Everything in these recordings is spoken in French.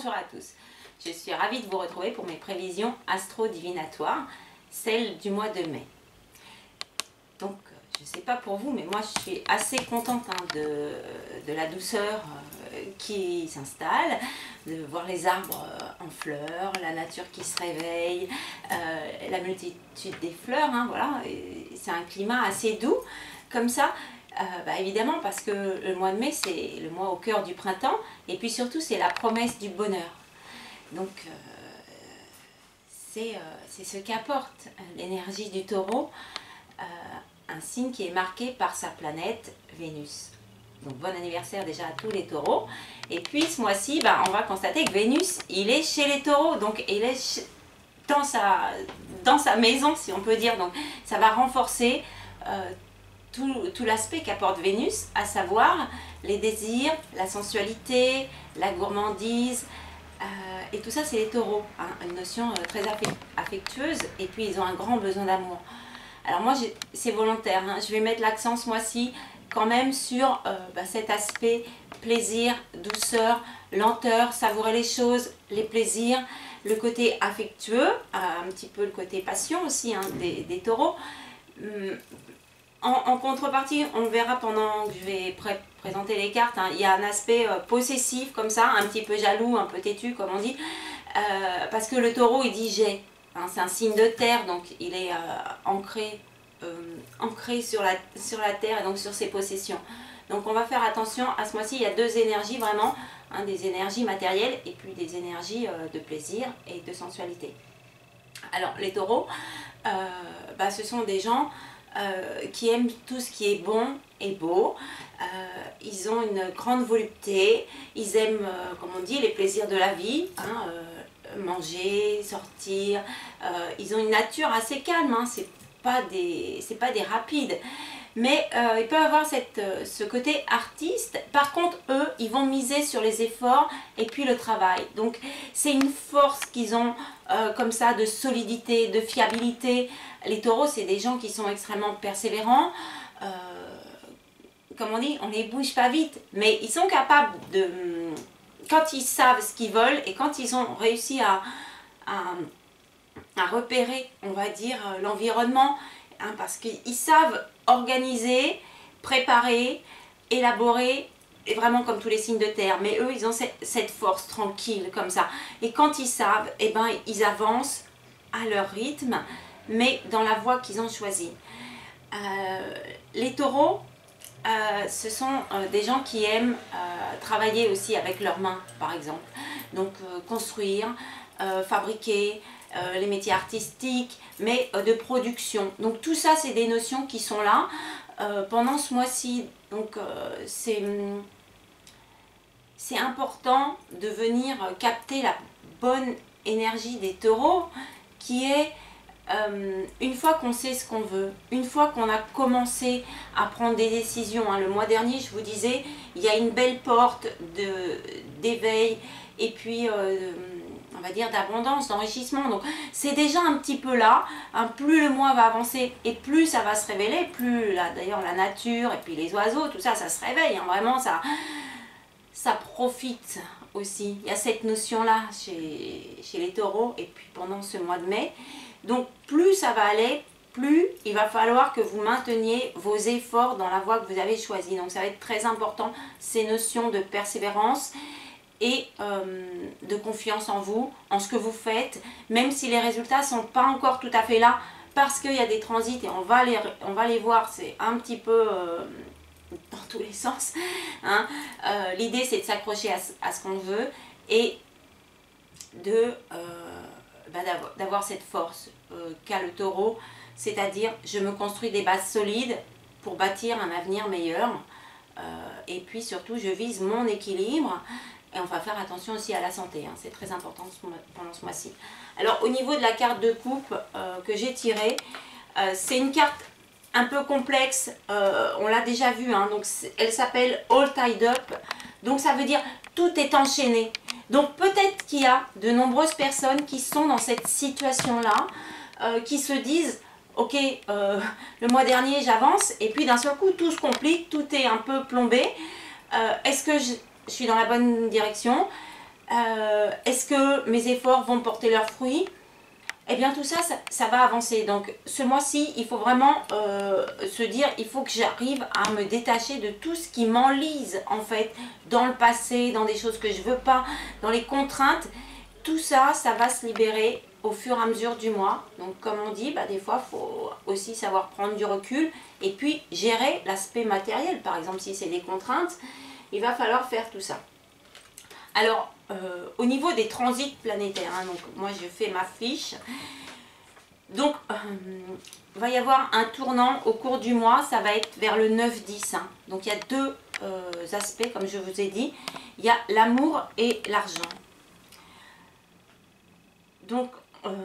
Bonjour à tous, je suis ravie de vous retrouver pour mes prévisions astro-divinatoires, celles du mois de mai. Donc, je ne sais pas pour vous, mais moi je suis assez contente de la douceur qui s'installe, de voir les arbres en fleurs, la nature qui se réveille, la multitude des fleurs, hein, voilà. C'est un climat assez doux, comme ça. Évidemment parce que le mois de mai c'est le mois au cœur du printemps et puis surtout c'est la promesse du bonheur. Donc c'est ce qu'apporte l'énergie du taureau, un signe qui est marqué par sa planète Vénus. Donc bon anniversaire déjà à tous les taureaux. Et puis ce mois-ci on va constater que Vénus il est chez les taureaux, donc il est dans sa maison si on peut dire, donc ça va renforcer tout l'aspect qu'apporte Vénus, à savoir les désirs, la sensualité, la gourmandise, et tout ça c'est les taureaux, hein, une notion très affectueuse, et puis ils ont un grand besoin d'amour. Alors moi c'est volontaire, hein, je vais mettre l'accent ce mois-ci quand même sur cet aspect plaisir, douceur, lenteur, savourer les choses, les plaisirs, le côté affectueux, un petit peu le côté passion aussi, hein, des taureaux. En contrepartie, on le verra pendant que je vais présenter les cartes, hein, il y a un aspect possessif comme ça, un petit peu jaloux, un peu têtu comme on dit, parce que le taureau il dit j'ai, hein, c'est un signe de terre, donc il est ancré sur la terre et donc sur ses possessions. Donc on va faire attention à ce mois-ci, il y a deux énergies vraiment, hein, des énergies matérielles et puis des énergies de plaisir et de sensualité. Alors les taureaux, ce sont des gens qui aiment tout ce qui est bon et beau, ils ont une grande volupté, ils aiment, comme on dit, les plaisirs de la vie, hein, manger, sortir, ils ont une nature assez calme, hein, c'est pas des rapides, mais ils peuvent avoir ce côté artiste. Par contre eux, ils vont miser sur les efforts et puis le travail, donc c'est une force qu'ils ont comme ça, de solidité, de fiabilité. Les taureaux c'est des gens qui sont extrêmement persévérants, comme on dit, on les bouge pas vite, mais ils sont capables de, quand ils savent ce qu'ils veulent et quand ils ont réussi à repérer, on va dire, l'environnement, hein, parce qu'ils savent organiser, préparer, élaborer, et vraiment comme tous les signes de terre, mais eux ils ont cette force tranquille comme ça, et quand ils savent, ils avancent à leur rythme, mais dans la voie qu'ils ont choisie. Les taureaux, ce sont des gens qui aiment travailler aussi avec leurs mains par exemple, donc construire, fabriquer, les métiers artistiques, mais de production. Donc tout ça c'est des notions qui sont là pendant ce mois-ci. Donc c'est important de venir capter la bonne énergie des taureaux, qui est une fois qu'on sait ce qu'on veut, une fois qu'on a commencé à prendre des décisions, hein, le mois dernier je vous disais, il y a une belle porte d'éveil et puis on va dire d'abondance, d'enrichissement. Donc c'est déjà un petit peu là, hein, plus le mois va avancer et plus ça va se révéler, plus d'ailleurs la nature et puis les oiseaux, tout ça, ça se réveille, hein, vraiment ça profite aussi. Il y a cette notion là chez les taureaux et puis pendant ce mois de mai. Donc plus ça va aller, plus il va falloir que vous mainteniez vos efforts dans la voie que vous avez choisie. Donc ça va être très important, ces notions de persévérance et de confiance en vous, en ce que vous faites, même si les résultats ne sont pas encore tout à fait là, parce qu'il y a des transits et on va les voir, c'est un petit peu dans tous les sens, hein. L'idée c'est de s'accrocher à ce qu'on veut et d'avoir cette force qu'a le taureau, c'est-à-dire je me construis des bases solides pour bâtir un avenir meilleur, et puis surtout je vise mon équilibre. Et on va faire attention aussi à la santé, hein, c'est très important pendant ce mois-ci. Alors au niveau de la carte de coupe que j'ai tirée, c'est une carte un peu complexe, on l'a déjà vu, hein, donc elle s'appelle All Tied Up, donc ça veut dire tout est enchaîné. Donc peut-être qu'il y a de nombreuses personnes qui sont dans cette situation-là, qui se disent ok, le mois dernier j'avance et puis d'un seul coup tout se complique, tout est un peu plombé, est-ce que je suis dans la bonne direction? Est-ce que mes efforts vont porter leurs fruits? Eh bien tout ça, ça va avancer. Donc ce mois-ci, il faut vraiment se dire, il faut que j'arrive à me détacher de tout ce qui m'enlise en fait, dans le passé, dans des choses que je veux pas, dans les contraintes. Tout ça, ça va se libérer au fur et à mesure du mois. Donc comme on dit, des fois, il faut aussi savoir prendre du recul et puis gérer l'aspect matériel. Par exemple, si c'est des contraintes, il va falloir faire tout ça. Alors, au niveau des transits planétaires, hein, donc moi je fais ma fiche. Donc, il va y avoir un tournant au cours du mois, ça va être vers le 9-10. Hein. Donc, il y a deux aspects, comme je vous ai dit. Il y a l'amour et l'argent. Donc, voilà,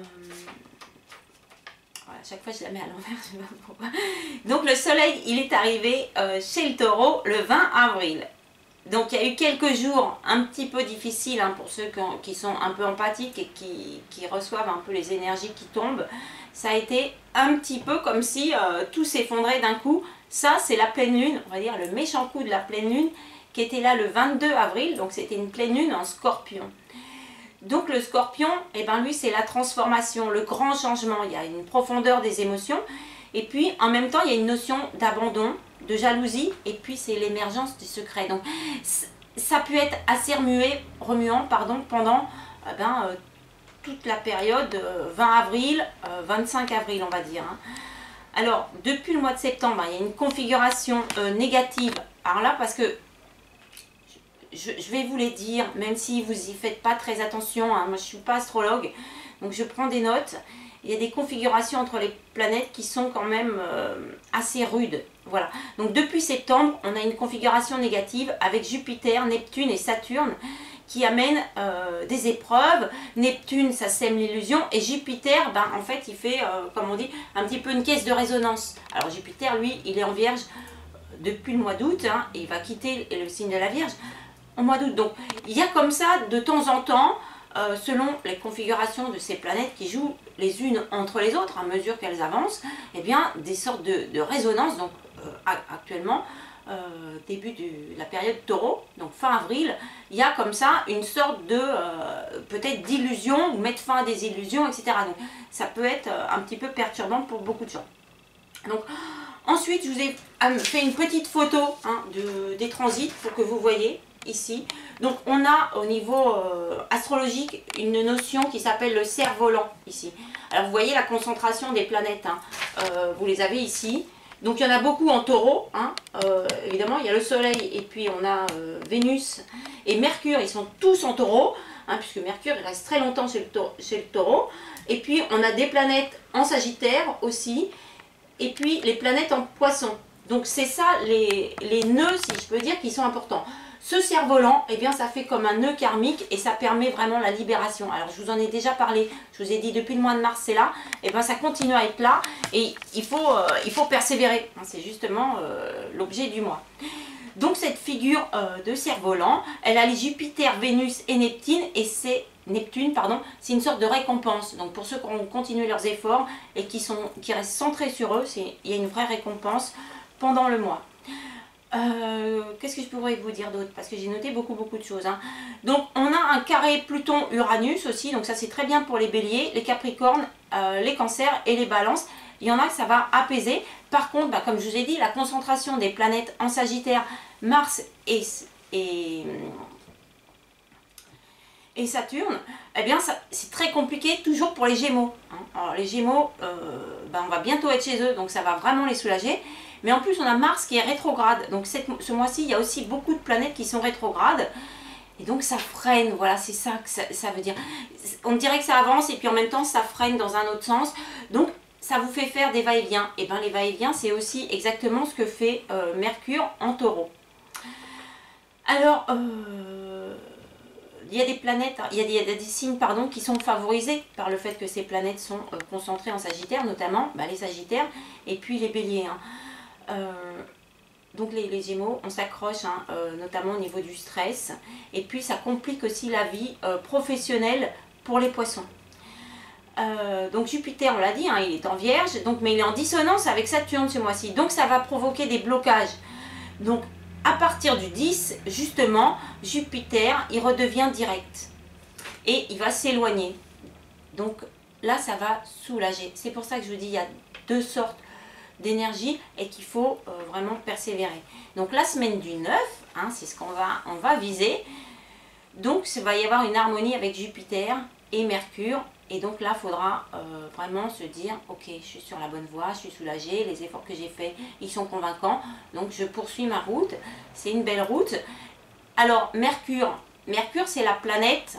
chaque fois je la mets à l'envers, je sais pas pourquoi. Donc, le soleil, il est arrivé chez le taureau le 20 avril. Donc il y a eu quelques jours un petit peu difficiles hein, pour ceux qui sont un peu empathiques et qui reçoivent un peu les énergies qui tombent. Ça a été un petit peu comme si tout s'effondrait d'un coup. Ça c'est la pleine lune, on va dire le méchant coup de la pleine lune qui était là le 22 avril. Donc c'était une pleine lune en scorpion. Donc le scorpion, eh ben, lui c'est la transformation, le grand changement. Il y a une profondeur des émotions. Et puis en même temps il y a une notion d'abandon, de jalousie, et puis c'est l'émergence du secret. Donc ça peut être assez remuant pendant toute la période 20 avril, 25 avril on va dire. Hein. Alors depuis le mois de septembre, il y a une configuration négative. Alors là parce que je vais vous les dire, même si vous y faites pas très attention, hein, moi je suis pas astrologue, donc je prends des notes. Il y a des configurations entre les planètes qui sont quand même assez rudes. Voilà. Donc depuis septembre, on a une configuration négative avec Jupiter, Neptune et Saturne qui amènent des épreuves. Neptune, ça sème l'illusion. Et Jupiter, en fait, il fait, comme on dit, un petit peu une caisse de résonance. Alors Jupiter, lui, il est en Vierge depuis le mois d'août. Hein, et il va quitter le signe de la Vierge au mois d'août. Donc il y a comme ça, de temps en temps, selon les configurations de ces planètes qui jouent les unes entre les autres à mesure qu'elles avancent, eh bien des sortes de résonances. Donc actuellement, début de la période taureau, donc fin avril, il y a comme ça une sorte de peut-être d'illusion ou mettre fin à des illusions, etc. Donc ça peut être un petit peu perturbant pour beaucoup de gens. Donc ensuite, je vous ai fait une petite photo hein, des transits pour que vous voyez ici. Donc on a au niveau astrologique une notion qui s'appelle le cerf-volant ici. Alors vous voyez la concentration des planètes, hein. Vous les avez ici. Donc il y en a beaucoup en taureau, hein. Évidemment il y a le soleil et puis on a Vénus et Mercure, ils sont tous en taureau, hein, puisque Mercure il reste très longtemps chez le taureau. Et puis on a des planètes en Sagittaire aussi, et puis les planètes en Poisson. Donc c'est ça les nœuds, si je peux dire, qui sont importants. Ce cerf-volant, eh bien, ça fait comme un nœud karmique et ça permet vraiment la libération. Alors, je vous en ai déjà parlé, je vous ai dit depuis le mois de mars, c'est là. Et bien, ça continue à être là et il faut persévérer. C'est justement l'objet du mois. Donc, cette figure de cerf-volant, elle a les Jupiter, Vénus et Neptune et c'est c'est une sorte de récompense. Donc, pour ceux qui ont continué leurs efforts et qui restent centrés sur eux, il y a une vraie récompense pendant le mois. Qu'est-ce que je pourrais vous dire d'autre? Parce que j'ai noté beaucoup de choses. Hein. Donc on a un carré Pluton-Uranus aussi. Donc ça c'est très bien pour les béliers, les capricornes, les cancers et les balances. Il y en a que ça va apaiser. Par contre, comme je vous ai dit, la concentration des planètes en Sagittaire, Mars et Saturne, eh bien c'est très compliqué toujours pour les Gémeaux. Hein. Alors les Gémeaux, on va bientôt être chez eux, donc ça va vraiment les soulager. Mais en plus on a Mars qui est rétrograde, donc ce mois-ci il y a aussi beaucoup de planètes qui sont rétrogrades. Et donc ça freine, voilà, c'est ça que ça veut dire. On dirait que ça avance et puis en même temps ça freine dans un autre sens. Donc ça vous fait faire des va-et-vient. Et bien les va-et-vient c'est aussi exactement ce que fait Mercure en taureau. Alors, il y a des planètes, il y a des signes qui sont favorisés par le fait que ces planètes sont concentrées en Sagittaire, notamment les Sagittaires et puis les Béliers. Hein. Donc les Gémeaux, on s'accroche notamment au niveau du stress et puis ça complique aussi la vie professionnelle pour les Poissons. Donc Jupiter, on l'a dit, hein, il est en Vierge, mais il est en dissonance avec Saturne ce mois-ci, donc ça va provoquer des blocages. Donc à partir du 10, justement, Jupiter, il redevient direct. et il va s'éloigner. Donc là, ça va soulager. C'est pour ça que je vous dis, il y a deux sortes d'énergie et qu'il faut vraiment persévérer. Donc la semaine du 9, hein, c'est ce qu'on va viser. Donc il va y avoir une harmonie avec Jupiter et Mercure. Et donc là, il faudra vraiment se dire, ok, je suis sur la bonne voie, je suis soulagée, les efforts que j'ai faits, ils sont convaincants. Donc je poursuis ma route, c'est une belle route. Alors Mercure, c'est la planète,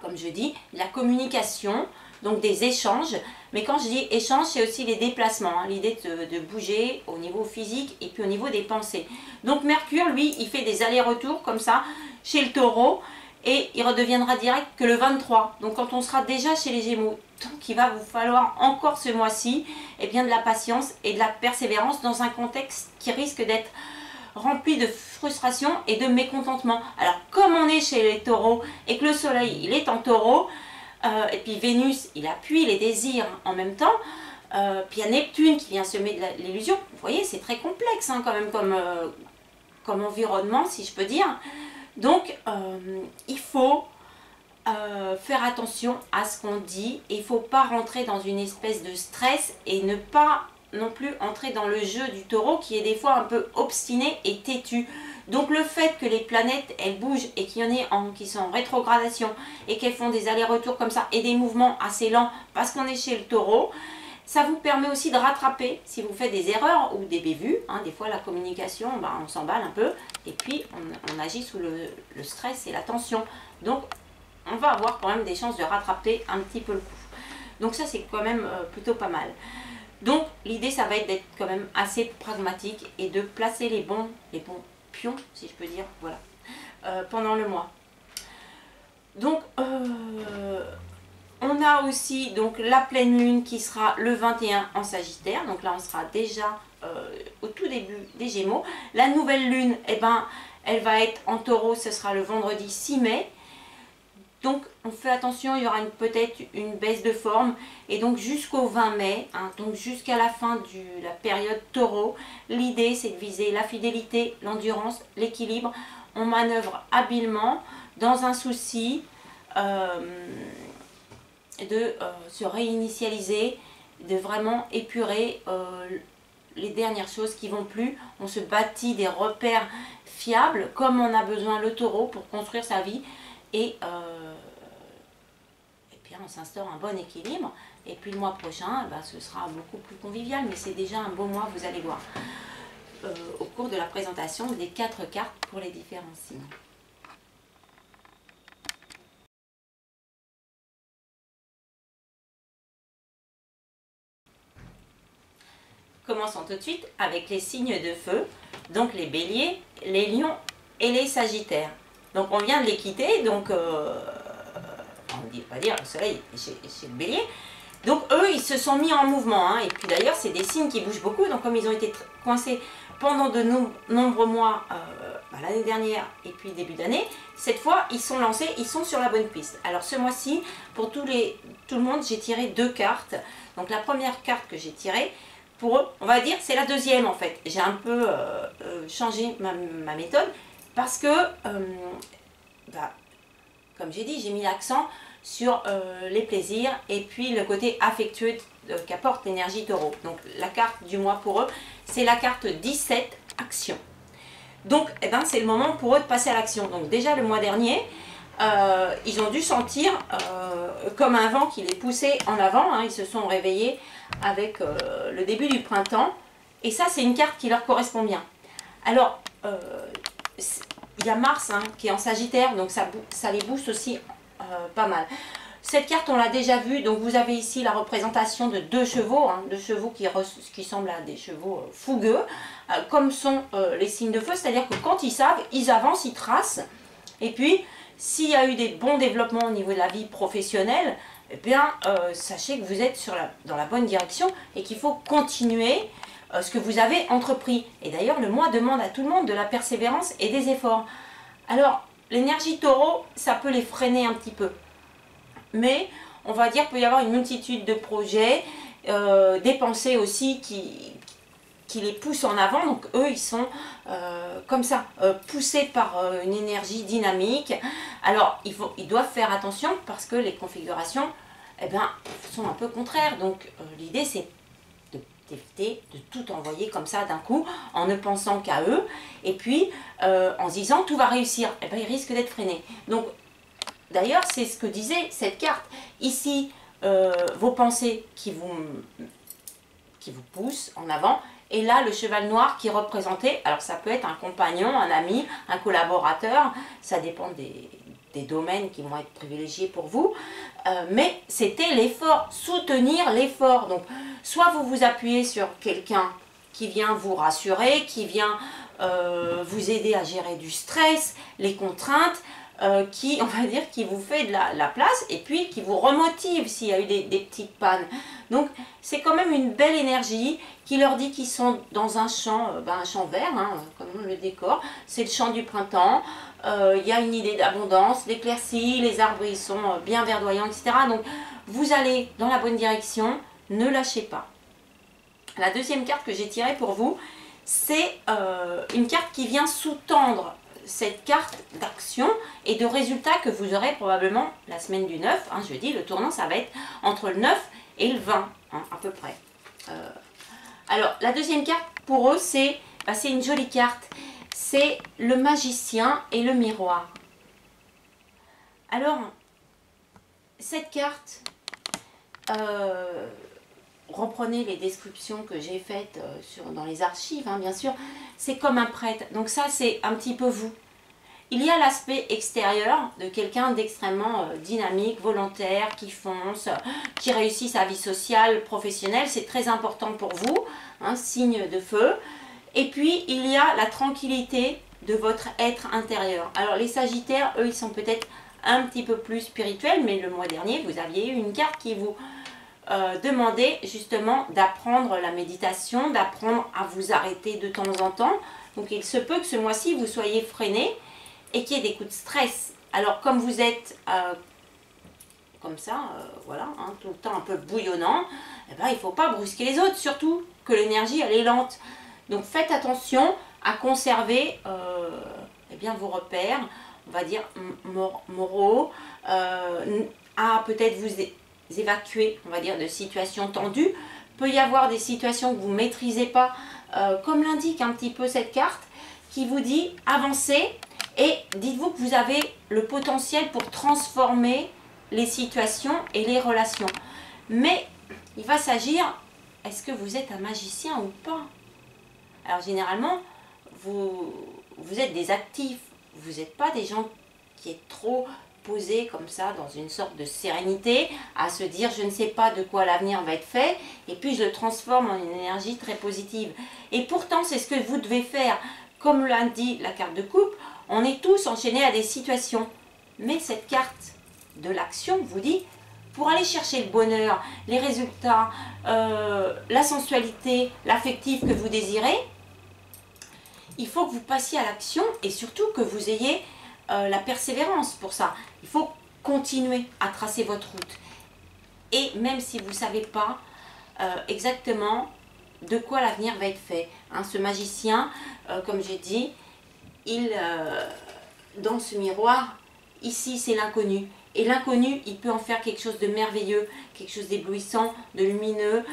comme je dis, la communication, donc des échanges. Mais quand je dis échange, c'est aussi les déplacements, hein, l'idée de bouger au niveau physique et puis au niveau des pensées. Donc Mercure, lui, il fait des allers-retours comme ça chez le Taureau et il redeviendra direct que le 23. Donc quand on sera déjà chez les Gémeaux, donc il va vous falloir encore ce mois-ci de la patience et de la persévérance dans un contexte qui risque d'être rempli de frustration et de mécontentement. Alors comme on est chez les Taureaux et que le Soleil il est en Taureau, et puis Vénus il appuie les désirs en même temps, puis il y a Neptune qui vient semer de l'illusion. Vous voyez, c'est très complexe hein, quand même comme environnement, si je peux dire. Donc il faut faire attention à ce qu'on dit et il ne faut pas rentrer dans une espèce de stress et ne pas non plus entrer dans le jeu du Taureau qui est des fois un peu obstiné et têtu. Donc le fait que les planètes elles bougent et qu'il y en ait qui sont en rétrogradation et qu'elles font des allers-retours comme ça et des mouvements assez lents parce qu'on est chez le Taureau, ça vous permet aussi de rattraper si vous faites des erreurs ou des bévues. Hein, des fois la communication, on s'emballe un peu et puis on agit sous le stress et la tension. Donc on va avoir quand même des chances de rattraper un petit peu le coup. Donc ça c'est quand même plutôt pas mal. Donc l'idée ça va être d'être quand même assez pragmatique et de placer les bons pions, si je peux dire, voilà, pendant le mois. Donc on a aussi donc la pleine lune qui sera le 21 en Sagittaire. Donc là on sera déjà au tout début des Gémeaux. La nouvelle lune, elle va être en Taureau, ce sera le vendredi 6 mai. Donc on fait attention, il y aura peut-être une baisse de forme et donc jusqu'au 20 mai, hein, donc jusqu'à la fin de la période Taureau, l'idée c'est de viser la fidélité, l'endurance, l'équilibre. On manœuvre habilement dans un souci de se réinitialiser, de vraiment épurer les dernières choses qui vont plus. On se bâtit des repères fiables comme on a besoin le Taureau pour construire sa vie. Et puis on s'instaure un bon équilibre. Et puis le mois prochain, ce sera beaucoup plus convivial. Mais c'est déjà un beau mois, vous allez voir. Au cours de la présentation des 4 cartes pour les différents signes. Commençons tout de suite avec les signes de feu. Donc les béliers, les lions et les sagittaires. Donc on vient de les quitter, donc on ne va dire le soleil est chez le bélier. Donc eux ils se sont mis en mouvement, hein. Et puis d'ailleurs c'est des signes qui bougent beaucoup, donc comme ils ont été coincés pendant de nombreux mois l'année dernière et puis début d'année, cette fois ils sont lancés, ils sont sur la bonne piste. Alors ce mois-ci, pour tout le monde, j'ai tiré 2 cartes. Donc la première carte que j'ai tirée, pour eux, on va dire c'est la deuxième en fait. J'ai un peu changé ma méthode. Parce que, comme j'ai dit, j'ai mis l'accent sur les plaisirs et puis le côté affectueux qu'apporte l'énergie Taureau. Donc la carte du mois pour eux, c'est la carte 17, action. Donc c'est le moment pour eux de passer à l'action. Donc déjà le mois dernier, ils ont dû sentir comme un vent qui les poussait en avant. Hein, ils se sont réveillés avec le début du printemps. Et ça c'est une carte qui leur correspond bien. Alors, il y a Mars qui est en Sagittaire, donc ça les booste aussi pas mal. Cette carte, on l'a déjà vue, donc vous avez ici la représentation de 2 chevaux, hein, 2 chevaux qui semblent à des chevaux fougueux, comme sont les signes de feu, c'est-à-dire que quand ils savent, ils avancent, ils tracent, et puis s'il y a eu des bons développements au niveau de la vie professionnelle, sachez que vous êtes dans la bonne direction et qu'il faut continuer ce que vous avez entrepris. Et d'ailleurs, le mois demande à tout le monde de la persévérance et des efforts. Alors, l'énergie Taureau, ça peut les freiner un petit peu. Mais, on va dire, qu'il peut y avoir une multitude de projets, des pensées aussi qui qui les pousse en avant. Donc eux, ils sont comme ça, poussés par une énergie dynamique. Alors, ils doivent faire attention parce que les configurations, eh ben, sont un peu contraires. Donc, l'idée, c'est d'éviter de tout envoyer comme ça d'un coup, en ne pensant qu'à eux. Et puis, en se disant, tout va réussir. Eh ben, ils risquent d'être freinés. Donc, d'ailleurs, c'est ce que disait cette carte. Ici, vos pensées qui vous poussent en avant. Et là, le cheval noir qui représentait, alors ça peut être un compagnon, un ami, un collaborateur, ça dépend des domaines qui vont être privilégiés pour vous, mais c'était l'effort, soutenir l'effort. Donc, soit vous vous appuyez sur quelqu'un qui vient vous rassurer, qui vient vous aider à gérer du stress, les contraintes, qui, on va dire, qui vous fait de la place et puis qui vous remotive s'il y a eu des petites pannes. Donc, c'est quand même une belle énergie qui leur dit qu'ils sont dans un champ vert, hein, comme on le décore. C'est le champ du printemps. Il y a une idée d'abondance, d'éclaircie, les arbres ils sont bien verdoyants, etc. Donc, vous allez dans la bonne direction, ne lâchez pas. La deuxième carte que j'ai tirée pour vous, c'est une carte qui vient sous-tendre cette carte d'action et de résultats que vous aurez probablement la semaine du 9, hein, jeudi. Le tournant, ça va être entre le 9 et le 20, hein, à peu près. Alors, la deuxième carte, pour eux, c'est une jolie carte. C'est le magicien et le miroir. Alors, cette carte, reprenez les descriptions que j'ai faites dans les archives, hein, bien sûr, c'est comme un prêtre. Donc ça, c'est un petit peu vous. Il y a l'aspect extérieur de quelqu'un d'extrêmement dynamique, volontaire, qui fonce, qui réussit sa vie sociale, professionnelle. C'est très important pour vous, hein, signe de feu. Et puis, il y a la tranquillité de votre être intérieur. Alors, les Sagittaires, eux, ils sont peut-être un petit peu plus spirituels, mais le mois dernier, vous aviez eu une carte qui vous demandait justement d'apprendre la méditation, d'apprendre à vous arrêter de temps en temps. Donc, il se peut que ce mois-ci, vous soyez freiné et qu'il y ait des coups de stress. Alors, comme vous êtes comme ça, voilà, hein, tout le temps un peu bouillonnant, eh ben, il ne faut pas brusquer les autres, surtout que l'énergie, elle est lente. Donc, faites attention à conserver eh bien, vos repères, on va dire, moraux, à peut-être vous évacuer, on va dire, de situations tendues. Il peut y avoir des situations que vous ne maîtrisez pas, comme l'indique un petit peu cette carte, qui vous dit avancez et dites-vous que vous avez le potentiel pour transformer les situations et les relations. Mais il va s'agir, est-ce que vous êtes un magicien ou pas? Alors généralement, vous êtes des actifs, vous n'êtes pas des gens qui êtes trop posés comme ça dans une sorte de sérénité, à se dire je ne sais pas de quoi l'avenir va être fait, et puis je le transforme en une énergie très positive. Et pourtant, c'est ce que vous devez faire. Comme l'indique la carte de coupe, on est tous enchaînés à des situations. Mais cette carte de l'action vous dit, pour aller chercher le bonheur, les résultats, la sensualité, l'affectif que vous désirez, il faut que vous passiez à l'action et surtout que vous ayez la persévérance pour ça. Il faut continuer à tracer votre route. Et même si vous ne savez pas exactement de quoi l'avenir va être fait. Hein, ce magicien, comme j'ai dit, dans ce miroir, ici c'est l'inconnu. Et l'inconnu, il peut en faire quelque chose de merveilleux, quelque chose d'éblouissant, de lumineux,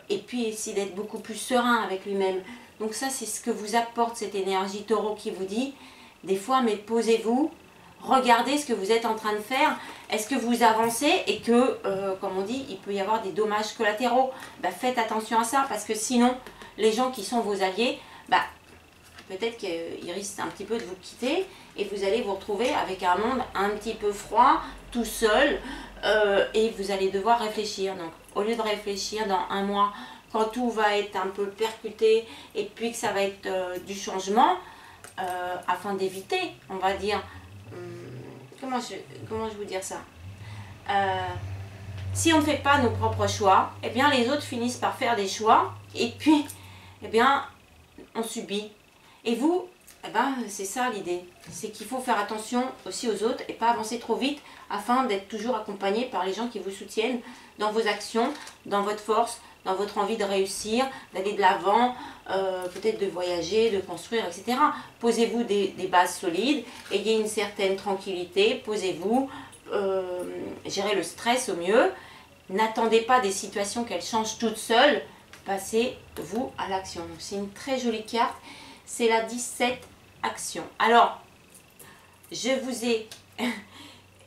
et puis essayer d'être beaucoup plus serein avec lui-même. Donc ça, c'est ce que vous apporte cette énergie taureau qui vous dit, des fois, mais posez-vous, regardez ce que vous êtes en train de faire. Est-ce que vous avancez et que, comme on dit, il peut y avoir des dommages collatéraux? Ben, faites attention à ça, parce que sinon, les gens qui sont vos alliés, ben, peut-être qu'ils risquent un petit peu de vous quitter et vous allez vous retrouver avec un monde un petit peu froid, tout seul, et vous allez devoir réfléchir. Donc, au lieu de réfléchir dans un mois, quand tout va être un peu percuté et puis que ça va être du changement, afin d'éviter, on va dire, comment je vous dire ça, si on ne fait pas nos propres choix, eh bien les autres finissent par faire des choix et puis eh bien on subit. Et vous, eh ben, c'est ça l'idée, c'est qu'il faut faire attention aussi aux autres et pas avancer trop vite afin d'être toujours accompagné par les gens qui vous soutiennent dans vos actions, dans votre force, dans votre envie de réussir, d'aller de l'avant, peut-être de voyager, de construire, etc. Posez-vous des bases solides, ayez une certaine tranquillité, posez-vous, gérez le stress au mieux. N'attendez pas des situations qu'elles changent toutes seules, passez-vous à l'action. C'est une très jolie carte, c'est la 17 action. Alors, je vous ai,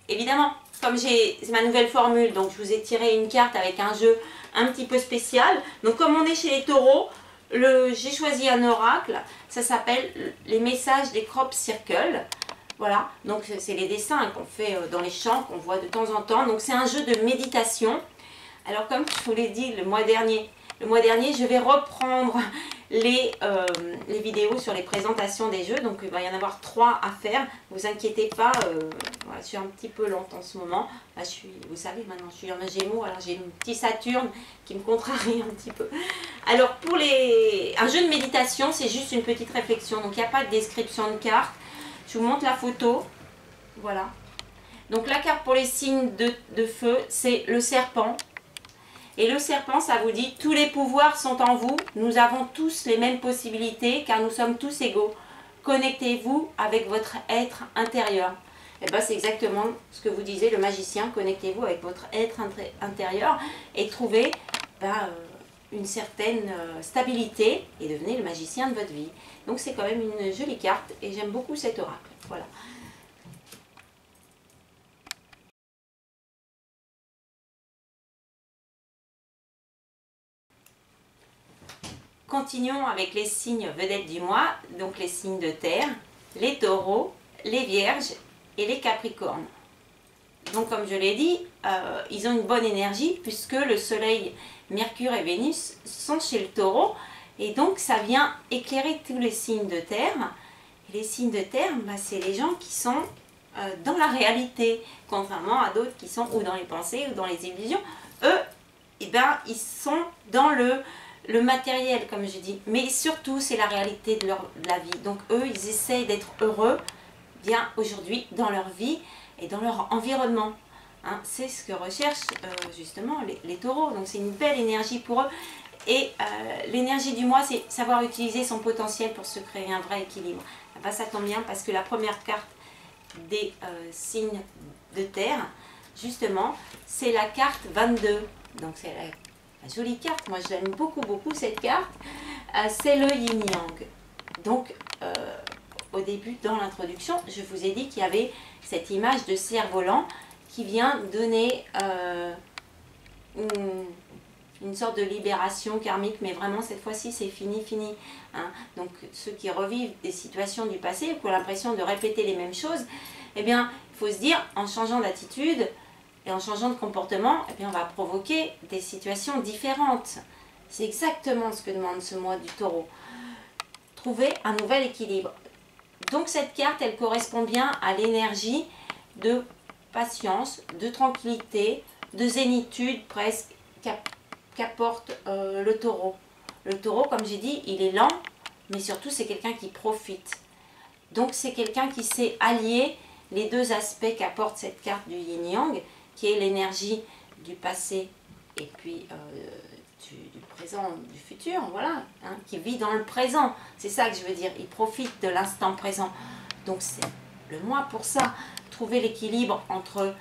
évidemment, comme c'est ma nouvelle formule, donc je vous ai tiré une carte avec un jeu un petit peu spécial. Donc comme on est chez les taureaux, j'ai choisi un oracle, ça s'appelle les messages des crop circles. Voilà, donc c'est les dessins qu'on fait dans les champs, qu'on voit de temps en temps. Donc c'est un jeu de méditation. Alors comme je vous l'ai dit le mois dernier, je vais reprendre les vidéos sur les présentations des jeux. Donc il va y en avoir 3 à faire. Ne vous inquiétez pas, voilà, je suis un petit peu lente en ce moment. Là, vous savez, maintenant je suis en Gémeaux, alors j'ai un petit Saturne qui me contrarie un petit peu. Alors pour un jeu de méditation, c'est juste une petite réflexion. Donc il n'y a pas de description de carte. Je vous montre la photo. Voilà. Donc la carte pour les signes de feu, c'est le serpent. Et le serpent, ça vous dit, tous les pouvoirs sont en vous, nous avons tous les mêmes possibilités car nous sommes tous égaux. Connectez-vous avec votre être intérieur. Et bien c'est exactement ce que vous disiez, le magicien, connectez-vous avec votre être intérieur et trouvez une certaine stabilité et devenez le magicien de votre vie. Donc c'est quand même une jolie carte et j'aime beaucoup cet oracle. Voilà. Continuons avec les signes vedettes du mois, donc les signes de terre, les taureaux, les vierges et les capricornes. Donc comme je l'ai dit, ils ont une bonne énergie puisque le soleil, Mercure et Vénus sont chez le taureau et donc ça vient éclairer tous les signes de terre. Et les signes de terre, c'est les gens qui sont dans la réalité, contrairement à d'autres qui sont ou dans les pensées ou dans les illusions. Eux, ils sont dans le matériel, comme je dis, mais surtout c'est la réalité de la vie. Donc eux, ils essayent d'être heureux bien aujourd'hui dans leur vie et dans leur environnement. Hein, c'est ce que recherchent justement les taureaux. Donc c'est une belle énergie pour eux. Et l'énergie du mois, c'est savoir utiliser son potentiel pour se créer un vrai équilibre. Ça tombe bien parce que la première carte des signes de terre, justement, c'est la carte 22. Donc c'est la jolie carte, moi je l'aime beaucoup cette carte, c'est le yin yang. Donc au début dans l'introduction je vous ai dit qu'il y avait cette image de cerf-volant qui vient donner une sorte de libération karmique, mais vraiment cette fois-ci c'est fini. Hein. Donc ceux qui revivent des situations du passé, qui ont l'impression de répéter les mêmes choses, eh bien il faut se dire en changeant d'attitude, et en changeant de comportement, eh bien, on va provoquer des situations différentes. C'est exactement ce que demande ce mois du taureau. Trouver un nouvel équilibre. Donc cette carte, elle correspond bien à l'énergie de patience, de tranquillité, de zénitude presque qu'apporte le taureau. Le taureau, comme j'ai dit, il est lent, mais surtout c'est quelqu'un qui profite. Donc c'est quelqu'un qui sait allier les deux aspects qu'apporte cette carte du yin-yang, qui est l'énergie du passé et puis du présent, du futur, voilà, hein, qui vit dans le présent. C'est ça que je veux dire, il profite de l'instant présent. Donc c'est le mois pour ça, trouver l'équilibre entre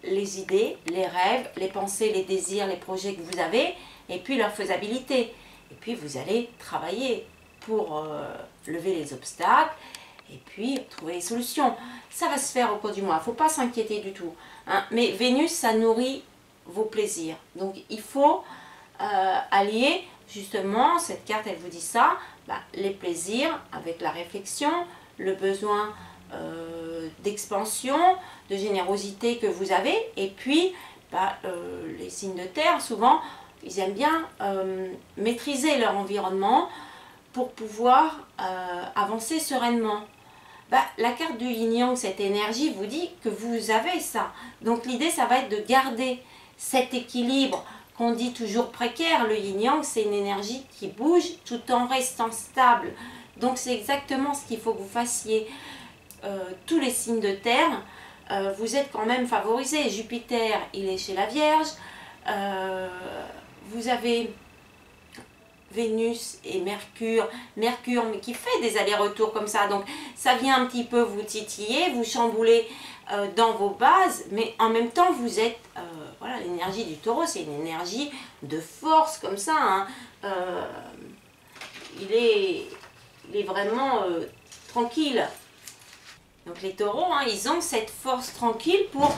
les idées, les rêves, les pensées, les désirs, les projets que vous avez, et puis leur faisabilité. Et puis vous allez travailler pour lever les obstacles, et puis trouver les solutions. Ça va se faire au cours du mois, il ne faut pas s'inquiéter du tout. Hein. Mais Vénus, ça nourrit vos plaisirs. Donc il faut allier, justement, cette carte, elle vous dit ça, les plaisirs avec la réflexion, le besoin d'expansion, de générosité que vous avez, et puis les signes de terre, souvent, ils aiment bien maîtriser leur environnement pour pouvoir avancer sereinement. La carte du yin-yang, cette énergie, vous dit que vous avez ça. Donc l'idée, ça va être de garder cet équilibre qu'on dit toujours précaire. Le yin-yang, c'est une énergie qui bouge tout en restant stable. Donc c'est exactement ce qu'il faut que vous fassiez. Tous les signes de terre, vous êtes quand même favorisés. Jupiter, il est chez la Vierge. vous avez Vénus et Mercure, mais qui fait des allers-retours comme ça, donc ça vient un petit peu vous titiller, vous chambouler dans vos bases, mais en même temps vous êtes, voilà, l'énergie du taureau, c'est une énergie de force comme ça, hein. Il est vraiment tranquille. Donc les taureaux, hein, ils ont cette force tranquille pour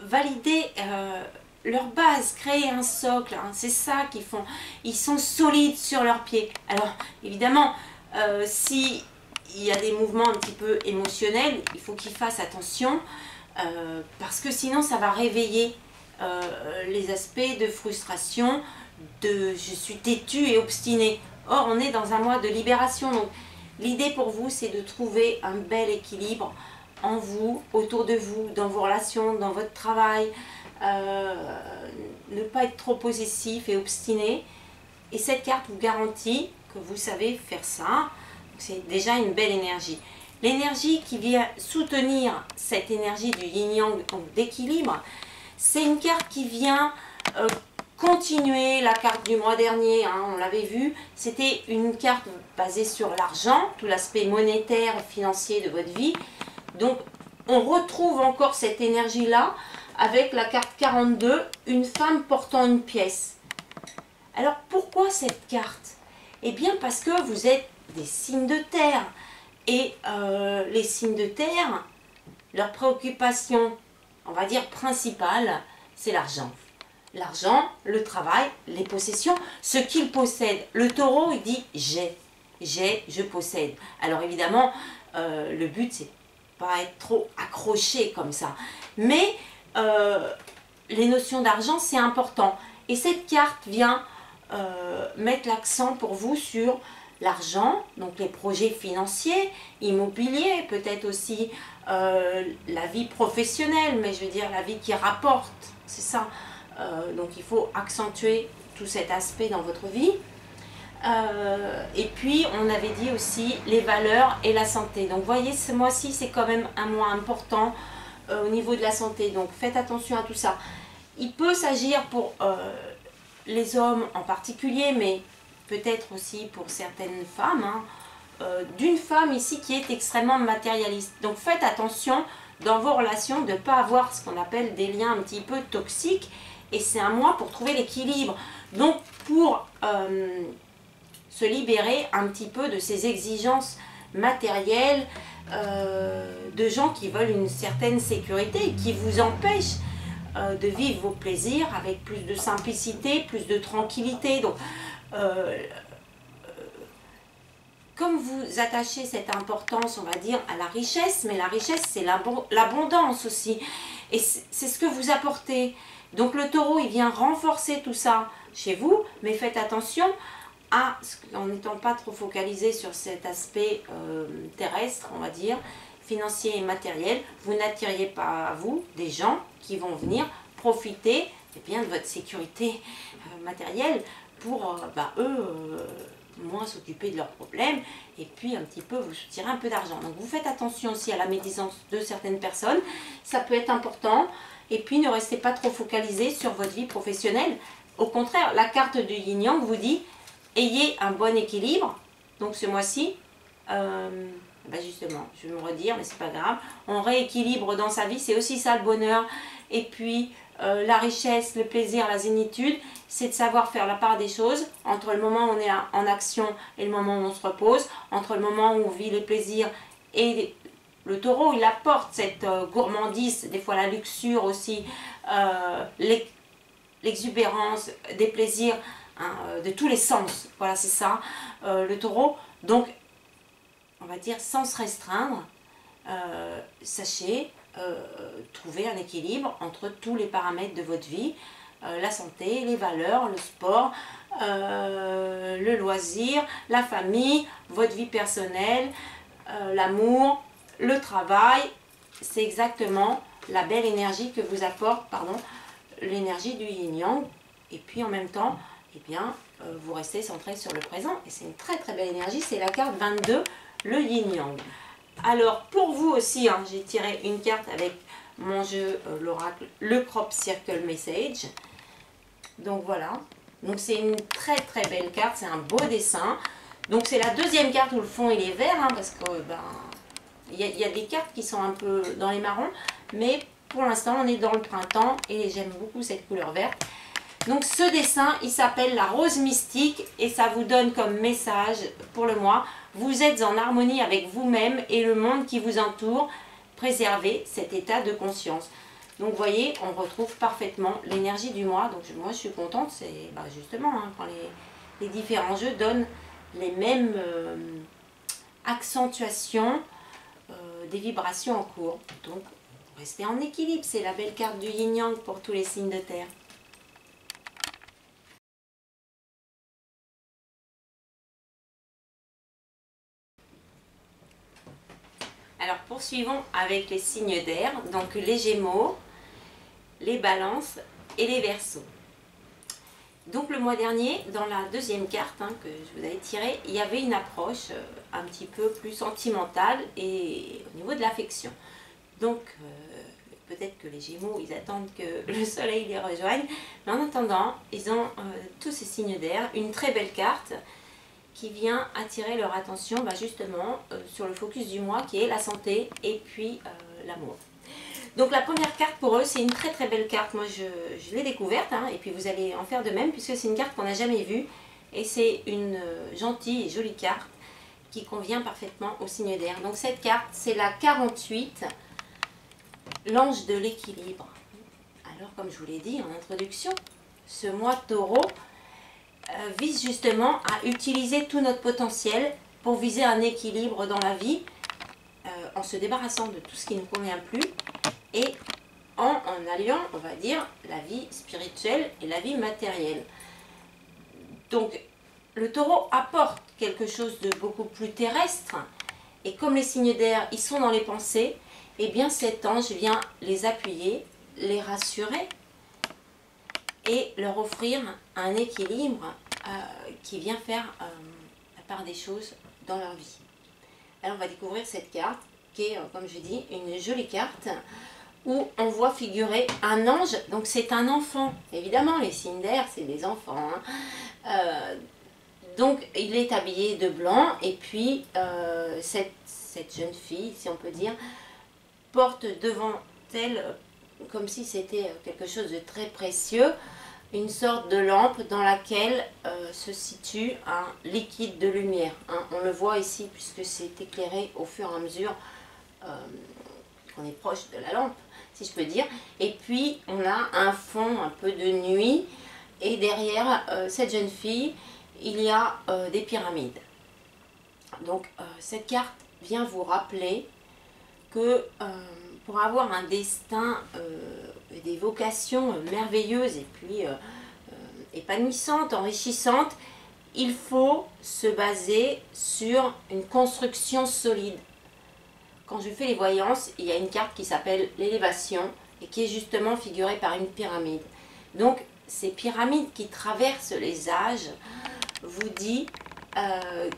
valider leur base, créer un socle, hein, c'est ça qu'ils font. Ils sont solides sur leurs pieds. Alors évidemment, si il y a des mouvements un petit peu émotionnels, il faut qu'ils fassent attention, parce que sinon ça va réveiller les aspects de frustration, de je suis têtu et obstiné. Or on est dans un mois de libération, donc l'idée pour vous c'est de trouver un bel équilibre en vous, autour de vous, dans vos relations, dans votre travail, ne pas être trop possessif et obstiné. Et cette carte vous garantit que vous savez faire ça. C'est déjà une belle énergie. L'énergie qui vient soutenir cette énergie du yin-yang, donc d'équilibre, c'est une carte qui vient continuer la carte du mois dernier, hein, on l'avait vu. C'était une carte basée sur l'argent, tout l'aspect monétaire et financier de votre vie. Donc on retrouve encore cette énergie-là avec la carte 42, une femme portant une pièce. Alors pourquoi cette carte? Eh bien parce que vous êtes des signes de terre. Et les signes de terre, leur préoccupation, on va dire principale, c'est l'argent. L'argent, le travail, les possessions, ce qu'ils possèdent. Le taureau, il dit j'ai, je possède. Alors évidemment, le but, c'est pas être trop accroché comme ça. Mais les notions d'argent, c'est important. Et cette carte vient mettre l'accent pour vous sur l'argent, donc les projets financiers, immobiliers, peut-être aussi la vie professionnelle, mais je veux dire la vie qui rapporte, c'est ça. Donc il faut accentuer tout cet aspect dans votre vie. Et puis on avait dit aussi les valeurs et la santé. Donc vous voyez, ce mois-ci c'est quand même un mois important au niveau de la santé, donc faites attention à tout ça. Il peut s'agir pour les hommes en particulier, mais peut-être aussi pour certaines femmes, hein, d'une femme ici qui est extrêmement matérialiste. Donc faites attention dans vos relations de ne pas avoir ce qu'on appelle des liens un petit peu toxiques, et c'est un mois pour trouver l'équilibre. Donc pour se libérer un petit peu de ces exigences matérielles, de gens qui veulent une certaine sécurité et qui vous empêchent de vivre vos plaisirs avec plus de simplicité, plus de tranquillité. Donc comme vous attachez cette importance, on va dire, à la richesse, mais la richesse c'est l'abondance aussi, et c'est ce que vous apportez. Donc le taureau, il vient renforcer tout ça chez vous, mais faites attention en n'étant pas trop focalisé sur cet aspect terrestre, on va dire, financier et matériel. Vous n'attiriez pas à vous des gens qui vont venir profiter bien de votre sécurité matérielle pour moins s'occuper de leurs problèmes, et puis un petit peu vous soutirer un peu d'argent. Donc vous faites attention aussi à la médisance de certaines personnes, ça peut être important. Et puis ne restez pas trop focalisé sur votre vie professionnelle. Au contraire, la carte du yin-yang vous dit ayez un bon équilibre. Donc ce mois-ci, justement, je vais me redire, mais c'est pas grave, on rééquilibre dans sa vie, c'est aussi ça le bonheur. Et puis la richesse, le plaisir, la zénitude, c'est de savoir faire la part des choses entre le moment où on est en action et le moment où on se repose, entre le moment où on vit les plaisirs et le taureau, il apporte cette gourmandise, des fois la luxure aussi, l'exubérance, des plaisirs, hein, de tous les sens. Voilà, c'est ça, le taureau. Donc, on va dire sans se restreindre, sachez trouver un équilibre entre tous les paramètres de votre vie, la santé, les valeurs, le sport, le loisir, la famille, votre vie personnelle, l'amour, le travail. C'est exactement la belle énergie que vous apporte, l'énergie du yin-yang. Et puis en même temps, eh bien, vous restez centré sur le présent. Et c'est une très très belle énergie, c'est la carte 22, le yin-yang. Alors pour vous aussi, hein, j'ai tiré une carte avec mon jeu, l'oracle, le Crop Circle Message. Donc voilà, donc c'est une très très belle carte, c'est un beau dessin. Donc c'est la deuxième carte où le fond il est vert, hein, parce que il y a des cartes qui sont un peu dans les marrons, mais pour l'instant on est dans le printemps et j'aime beaucoup cette couleur verte. Donc ce dessin il s'appelle la rose mystique et ça vous donne comme message pour le mois: vous êtes en harmonie avec vous-même et le monde qui vous entoure, préservez cet état de conscience. Donc vous voyez, on retrouve parfaitement l'énergie du mois. Donc moi je suis contente, c'est justement hein, quand les différents jeux donnent les mêmes accentuations des vibrations en cours. Donc restez en équilibre, c'est la belle carte du yin-yang pour tous les signes de terre. Alors poursuivons avec les signes d'air, donc les Gémeaux, les Balances et les Verseaux. Donc le mois dernier, dans la deuxième carte hein, que je vous avais tirée, il y avait une approche un petit peu plus sentimentale et au niveau de l'affection. Donc peut-être que les Gémeaux, ils attendent que le soleil les rejoigne, mais en attendant, ils ont tous ces signes d'air, une très belle carte qui vient attirer leur attention justement sur le focus du mois qui est la santé et puis l'amour. Donc la première carte pour eux, c'est une très très belle carte. Moi je l'ai découverte hein, et puis vous allez en faire de même puisque c'est une carte qu'on n'a jamais vue et c'est une gentille et jolie carte qui convient parfaitement au signe d'air. Donc cette carte, c'est la 48, l'ange de l'équilibre. Alors comme je vous l'ai dit en introduction, ce mois Taureau vise justement à utiliser tout notre potentiel pour viser un équilibre dans la vie en se débarrassant de tout ce qui ne convient plus et en alliant, on va dire, la vie spirituelle et la vie matérielle. Donc le Taureau apporte quelque chose de beaucoup plus terrestre et comme les signes d'air, ils sont dans les pensées, et bien cet ange vient les appuyer, les rassurer et leur offrir un équilibre qui vient faire la part des choses dans leur vie. Alors on va découvrir cette carte qui est, comme je dis, une jolie carte où on voit figurer un ange. Donc c'est un enfant, évidemment les signes d'air c'est des enfants. Hein. Donc il est habillé de blanc et puis cette jeune fille, si on peut dire, porte devant elle, comme si c'était quelque chose de très précieux, une sorte de lampe dans laquelle se situe un liquide de lumière. Hein. On le voit ici puisque c'est éclairé au fur et à mesure qu'on est proche de la lampe, si je peux dire. Et puis on a un fond un peu de nuit et derrière cette jeune fille, il y a des pyramides. Donc cette carte vient vous rappeler que pour avoir un destin, des vocations merveilleuses et puis épanouissantes, enrichissantes, il faut se baser sur une construction solide. Quand je fais les voyances, il y a une carte qui s'appelle l'élévation et qui est justement figurée par une pyramide. Donc ces pyramides qui traversent les âges vous dit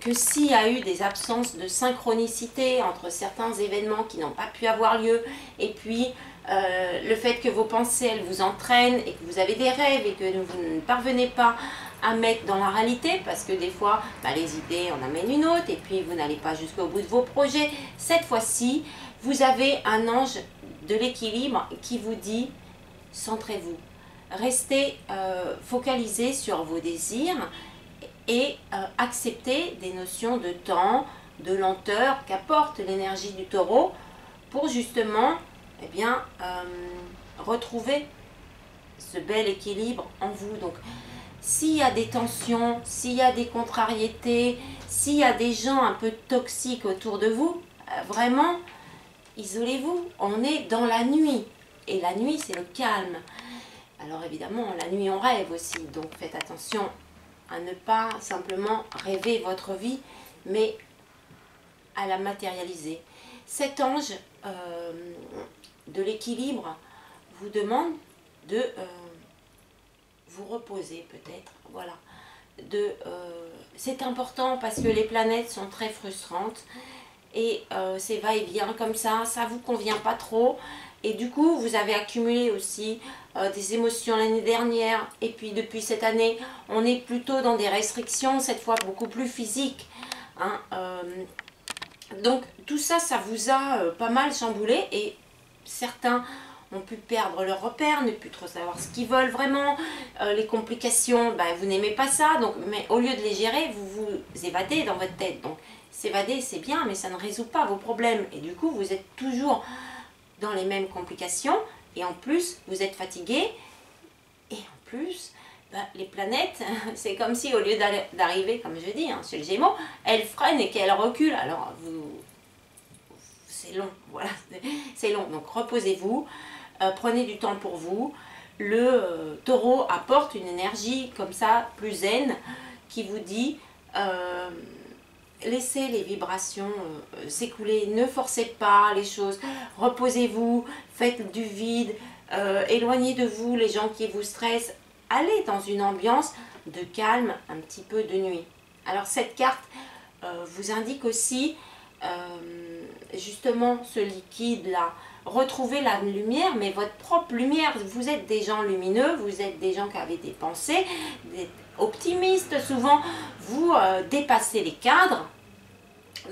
que s'il y a eu des absences de synchronicité entre certains événements qui n'ont pas pu avoir lieu et puis le fait que vos pensées elles vous entraînent et que vous avez des rêves et que vous ne parvenez pas à mettre dans la réalité parce que des fois les idées en amènent une autre et puis vous n'allez pas jusqu'au bout de vos projets, cette fois-ci vous avez un ange de l'équilibre qui vous dit centrez-vous, restez focalisé sur vos désirs et accepter des notions de temps, de lenteur qu'apporte l'énergie du Taureau pour justement retrouver ce bel équilibre en vous. Donc s'il y a des tensions, s'il y a des contrariétés, s'il y a des gens un peu toxiques autour de vous, vraiment isolez-vous. On est dans la nuit et la nuit c'est le calme. Alors évidemment la nuit on rêve aussi, donc faites attention à ne pas simplement rêver votre vie, mais à la matérialiser. Cet ange de l'équilibre vous demande de vous reposer peut-être. Voilà. C'est important parce que les planètes sont très frustrantes et c'est va-et-vient comme ça ne vous convient pas trop. Et du coup, vous avez accumulé aussi des émotions l'année dernière. Et puis depuis cette année, on est plutôt dans des restrictions, cette fois beaucoup plus physiques. Hein, donc tout ça, ça vous a pas mal chamboulé. Et certains ont pu perdre leur repère, ne plus trop savoir ce qu'ils veulent vraiment. Les complications, ben, vous n'aimez pas ça. Donc, mais au lieu de les gérer, vous vous évadez dans votre tête. Donc s'évader, c'est bien, mais ça ne résout pas vos problèmes. Et du coup, vous êtes toujours dans les mêmes complications. Et en plus, vous êtes fatigué. Et en plus, ben, les planètes, c'est comme si au lieu d'arriver, comme je dis, hein, chez le Gémeaux, elles freinent et qu'elles reculent. Alors, c'est long, voilà, c'est long. Donc, reposez-vous, prenez du temps pour vous. Le taureau apporte une énergie comme ça, plus zen, qui vous dit... laissez les vibrations s'écouler, ne forcez pas les choses, reposez-vous, faites du vide, éloignez de vous les gens qui vous stressent, allez dans une ambiance de calme, un petit peu de nuit. Alors cette carte vous indique aussi justement ce liquide là, retrouvez la lumière, mais votre propre lumière. Vous êtes des gens lumineux, vous êtes des gens qui avez des pensées, des optimistes souvent, vous dépassez les cadres,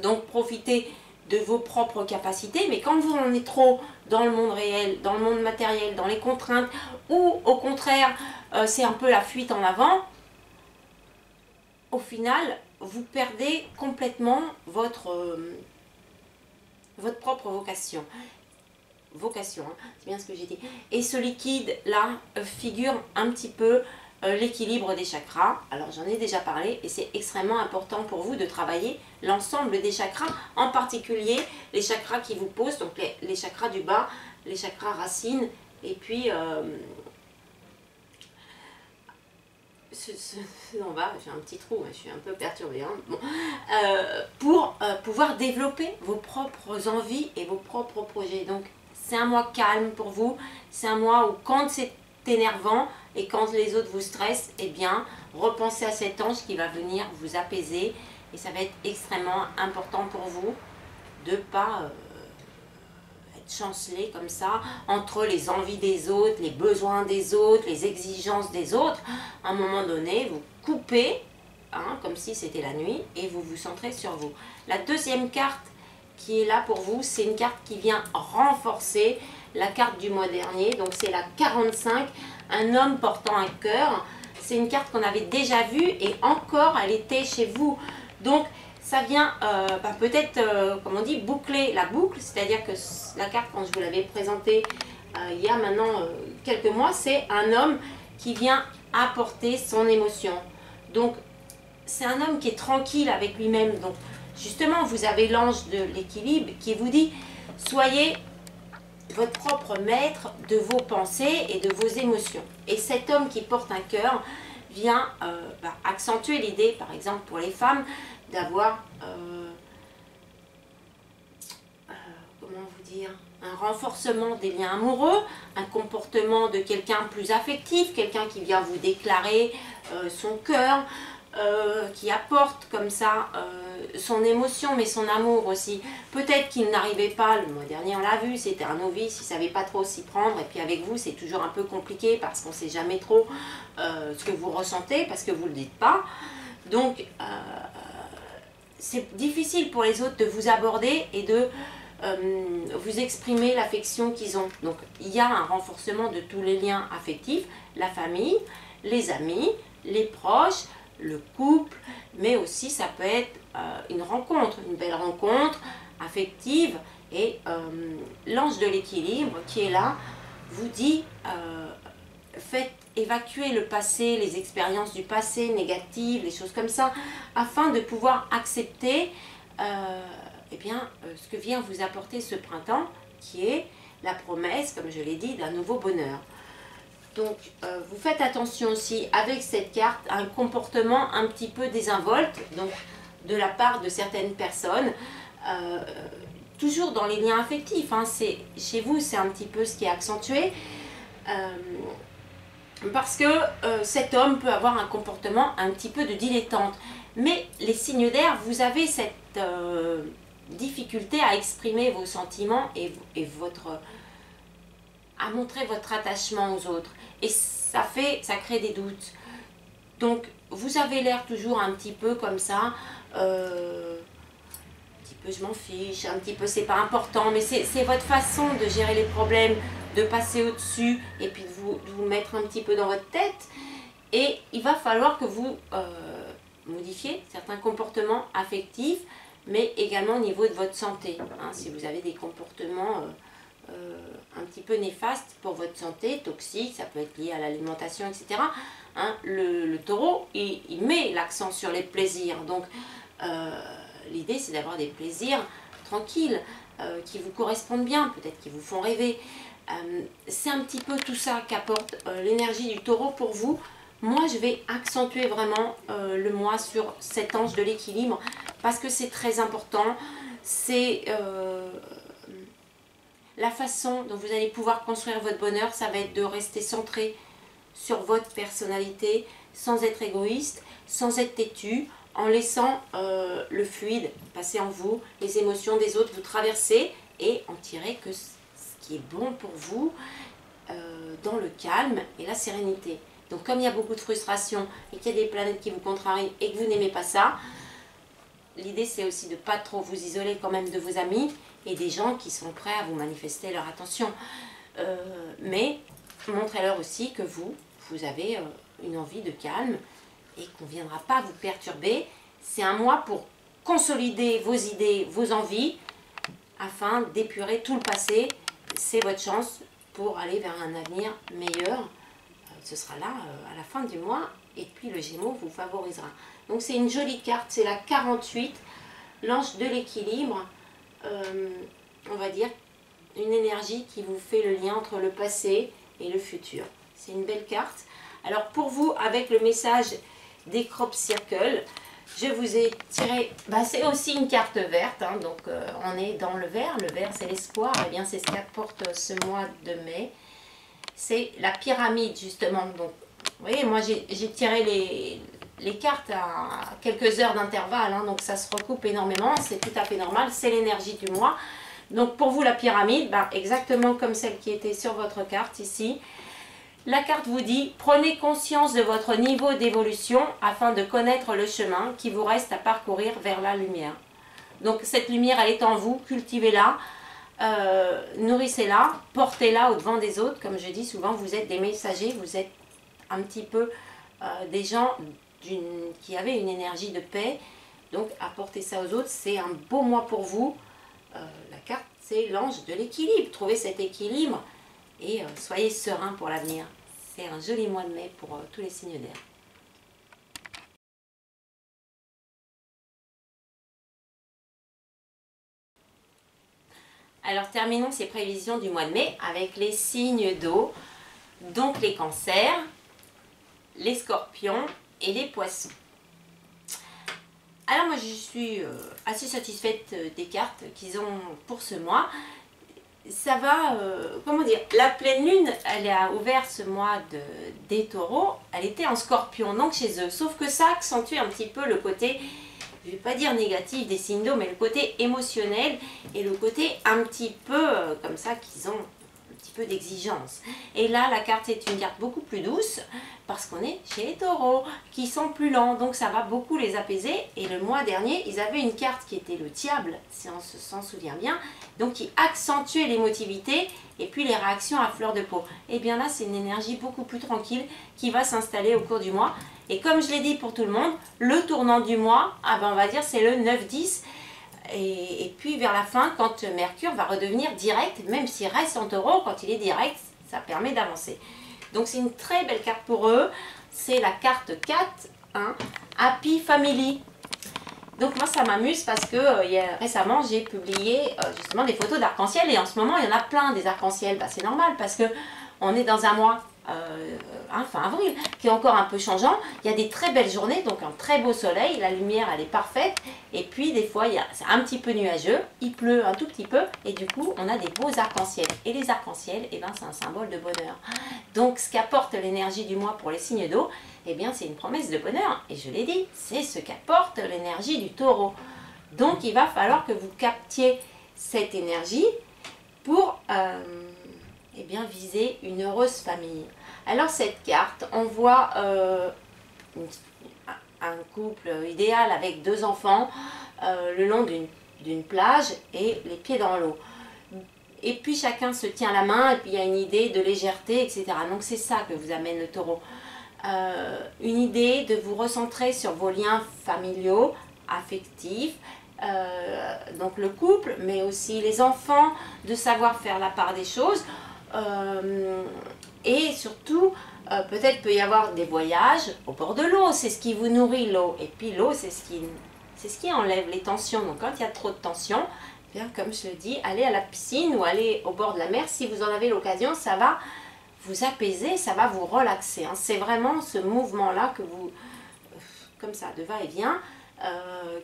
donc profitez de vos propres capacités. Mais quand vous en êtes trop dans le monde réel, dans le monde matériel, dans les contraintes, ou au contraire c'est un peu la fuite en avant, au final vous perdez complètement votre propre vocation, hein, c'est bien ce que j'ai dit. Et ce liquide là figure un petit peu l'équilibre des chakras. Alors j'en ai déjà parlé et c'est extrêmement important pour vous de travailler l'ensemble des chakras, en particulier les chakras qui vous posent, donc les chakras du bas, les chakras racines, et puis en bas, j'ai un petit trou, je suis un peu perturbée, hein. Bon. Pour pouvoir développer vos propres envies et vos propres projets. Donc c'est un mois calme pour vous, c'est un mois où quand c'est énervant et quand les autres vous stressent, eh bien repensez à cet ange qui va venir vous apaiser, et ça va être extrêmement important pour vous de ne pas être chancelé comme ça entre les envies des autres, les besoins des autres, les exigences des autres. À un moment donné, vous coupez, hein, comme si c'était la nuit, et vous vous centrez sur vous. La deuxième carte qui est là pour vous, c'est une carte qui vient renforcer la carte du mois dernier, donc c'est la 45, un homme portant un cœur. C'est une carte qu'on avait déjà vue et encore elle était chez vous. Donc ça vient peut-être, comme on dit, boucler la boucle, c'est-à-dire que la carte, quand je vous l'avais présentée il y a maintenant quelques mois, c'est un homme qui vient apporter son émotion. Donc c'est un homme qui est tranquille avec lui-même. Donc justement, vous avez l'ange de l'équilibre qui vous dit, soyez votre propre maître de vos pensées et de vos émotions. Et cet homme qui porte un cœur vient accentuer l'idée, par exemple pour les femmes, d'avoir, comment vous dire, un renforcement des liens amoureux, un comportement de quelqu'un plus affectif, quelqu'un qui vient vous déclarer son cœur, qui apporte comme ça son émotion mais son amour aussi. Peut-être qu'il n'arrivait pas, le mois dernier on l'a vu, c'était un novice, il ne savait pas trop s'y prendre, et puis avec vous c'est toujours un peu compliqué parce qu'on ne sait jamais trop ce que vous ressentez parce que vous ne le dites pas. Donc c'est difficile pour les autres de vous aborder et de vous exprimer l'affection qu'ils ont. Donc il y a un renforcement de tous les liens affectifs, la famille, les amis, les proches, le couple, mais aussi ça peut être une rencontre, une belle rencontre affective. Et l'ange de l'équilibre qui est là vous dit faites évacuer le passé, les expériences du passé négatives, les choses comme ça, afin de pouvoir accepter eh bien, ce que vient vous apporter ce printemps, qui est la promesse, comme je l'ai dit, d'un nouveau bonheur. Donc vous faites attention aussi avec cette carte à un comportement un petit peu désinvolte, donc de la part de certaines personnes, toujours dans les liens affectifs, hein, chez vous c'est un petit peu ce qui est accentué, parce que cet homme peut avoir un comportement un petit peu de dilettante. Mais les signes d'air, vous avez cette difficulté à exprimer vos sentiments et à montrer votre attachement aux autres. Et ça crée des doutes. Donc, vous avez l'air toujours un petit peu comme ça, un petit peu je m'en fiche, un petit peu c'est pas important, mais c'est votre façon de gérer les problèmes, de passer au-dessus et puis de vous mettre un petit peu dans votre tête. Et il va falloir que vous modifiez certains comportements affectifs, mais également au niveau de votre santé. Hein, si vous avez des comportements un petit peu néfastes pour votre santé, toxiques, ça peut être lié à l'alimentation, etc. Hein, le taureau, il met l'accent sur les plaisirs. Donc, l'idée, c'est d'avoir des plaisirs tranquilles, qui vous correspondent bien, peut-être qui vous font rêver. C'est un petit peu tout ça qu'apporte l'énergie du taureau pour vous. Moi, je vais accentuer vraiment le mois sur cet ange de l'équilibre parce que c'est très important. C'est la façon dont vous allez pouvoir construire votre bonheur. Ça va être de rester centré sur votre personnalité sans être égoïste, sans être têtu, en laissant le fluide passer en vous, les émotions des autres vous traverser et en tirer que ce qui est bon pour vous dans le calme et la sérénité. Donc comme il y a beaucoup de frustration et qu'il y a des planètes qui vous contrarient et que vous n'aimez pas ça, l'idée c'est aussi de ne pas trop vous isoler quand même de vos amis et des gens qui sont prêts à vous manifester leur attention. Mais montrez-leur aussi que vous avez une envie de calme et qu'on ne viendra pas vous perturber. C'est un mois pour consolider vos idées, vos envies, afin d'épurer tout le passé. C'est votre chance pour aller vers un avenir meilleur. Ce sera là à la fin du mois et puis le Gémeaux vous favorisera. Donc c'est une jolie carte, c'est la 48, l'ange de l'équilibre. On va dire une énergie qui vous fait le lien entre le passé et le futur. C'est une belle carte. Alors pour vous, avec le message des crop circles, je vous ai tiré, c'est aussi une carte verte, hein, donc on est dans le vert c'est l'espoir, et bien c'est ce qu'apporte ce mois de mai. C'est la pyramide justement. Donc, vous voyez, moi j'ai tiré les cartes à quelques heures d'intervalle, hein, donc ça se recoupe énormément, c'est tout à fait normal, c'est l'énergie du mois. Donc pour vous la pyramide, exactement comme celle qui était sur votre carte ici. La carte vous dit, prenez conscience de votre niveau d'évolution afin de connaître le chemin qui vous reste à parcourir vers la lumière. Donc cette lumière, elle est en vous, cultivez-la. Nourrissez-la, portez-la au-devant des autres. Comme je dis souvent, vous êtes des messagers, vous êtes un petit peu des gens qui avaient une énergie de paix. Donc apportez ça aux autres, c'est un beau mois pour vous. La carte, c'est l'ange de l'équilibre. Trouvez cet équilibre et soyez serein pour l'avenir. C'est un joli mois de mai pour tous les signes d'air. Alors terminons ces prévisions du mois de mai avec les signes d'eau, donc les cancers, les scorpions et les poissons. Alors moi je suis assez satisfaite des cartes qu'ils ont pour ce mois. Ça va, comment dire, la pleine lune, elle a ouvert ce mois des taureaux, elle était en scorpion, donc chez eux. Sauf que ça accentue un petit peu le côté, je ne vais pas dire négatif des signes d'eau, mais le côté émotionnel et le côté un petit peu comme ça qu'ils ont un petit peu d'exigence. Et là, la carte est une carte beaucoup plus douce parce qu'on est chez les taureaux qui sont plus lents, donc ça va beaucoup les apaiser. Et le mois dernier, ils avaient une carte qui était le diable, si on s'en souvient bien, donc qui accentuait l'émotivité et puis les réactions à fleur de peau. Et bien là, c'est une énergie beaucoup plus tranquille qui va s'installer au cours du mois. Et comme je l'ai dit pour tout le monde, le tournant du mois, on va dire c'est le 9-10. Et puis vers la fin, quand Mercure va redevenir direct, même s'il reste en taureau, quand il est direct, ça permet d'avancer. Donc c'est une très belle carte pour eux. C'est la carte 4, hein, Happy Family. Donc moi ça m'amuse parce que récemment j'ai publié justement des photos d'arc-en-ciel et en ce moment il y en a plein des arcs-en-ciel. C'est normal parce que on est dans un mois fin avril qui est encore un peu changeant. Il y a des très belles journées, donc un très beau soleil, la lumière elle est parfaite et puis des fois c'est un petit peu nuageux, il pleut un tout petit peu et du coup on a des beaux arcs-en-ciel. Et les arcs-en-ciel, c'est un symbole de bonheur. Donc ce qu'apporte l'énergie du mois pour les signes d'eau, c'est une promesse de bonheur. Et je l'ai dit, c'est ce qu'apporte l'énergie du taureau. Donc il va falloir que vous captiez cette énergie pour eh bien, visez une heureuse famille. Alors cette carte, on voit un couple idéal avec 2 enfants le long d'une plage et les pieds dans l'eau. Et puis chacun se tient la main et puis il y a une idée de légèreté, etc. Donc c'est ça que vous amène le taureau. Une idée de vous recentrer sur vos liens familiaux, affectifs, donc le couple, mais aussi les enfants, de savoir faire la part des choses. Et surtout, peut-être peut y avoir des voyages au bord de l'eau, c'est ce qui vous nourrit, l'eau. Et puis l'eau, c'est ce qui enlève les tensions. Donc quand il y a trop de tensions, bien, comme je le dis, allez à la piscine ou allez au bord de la mer, si vous en avez l'occasion, ça va vous apaiser, ça va vous relaxer. Hein. C'est vraiment ce mouvement-là que vous, comme ça, de va-et-vient,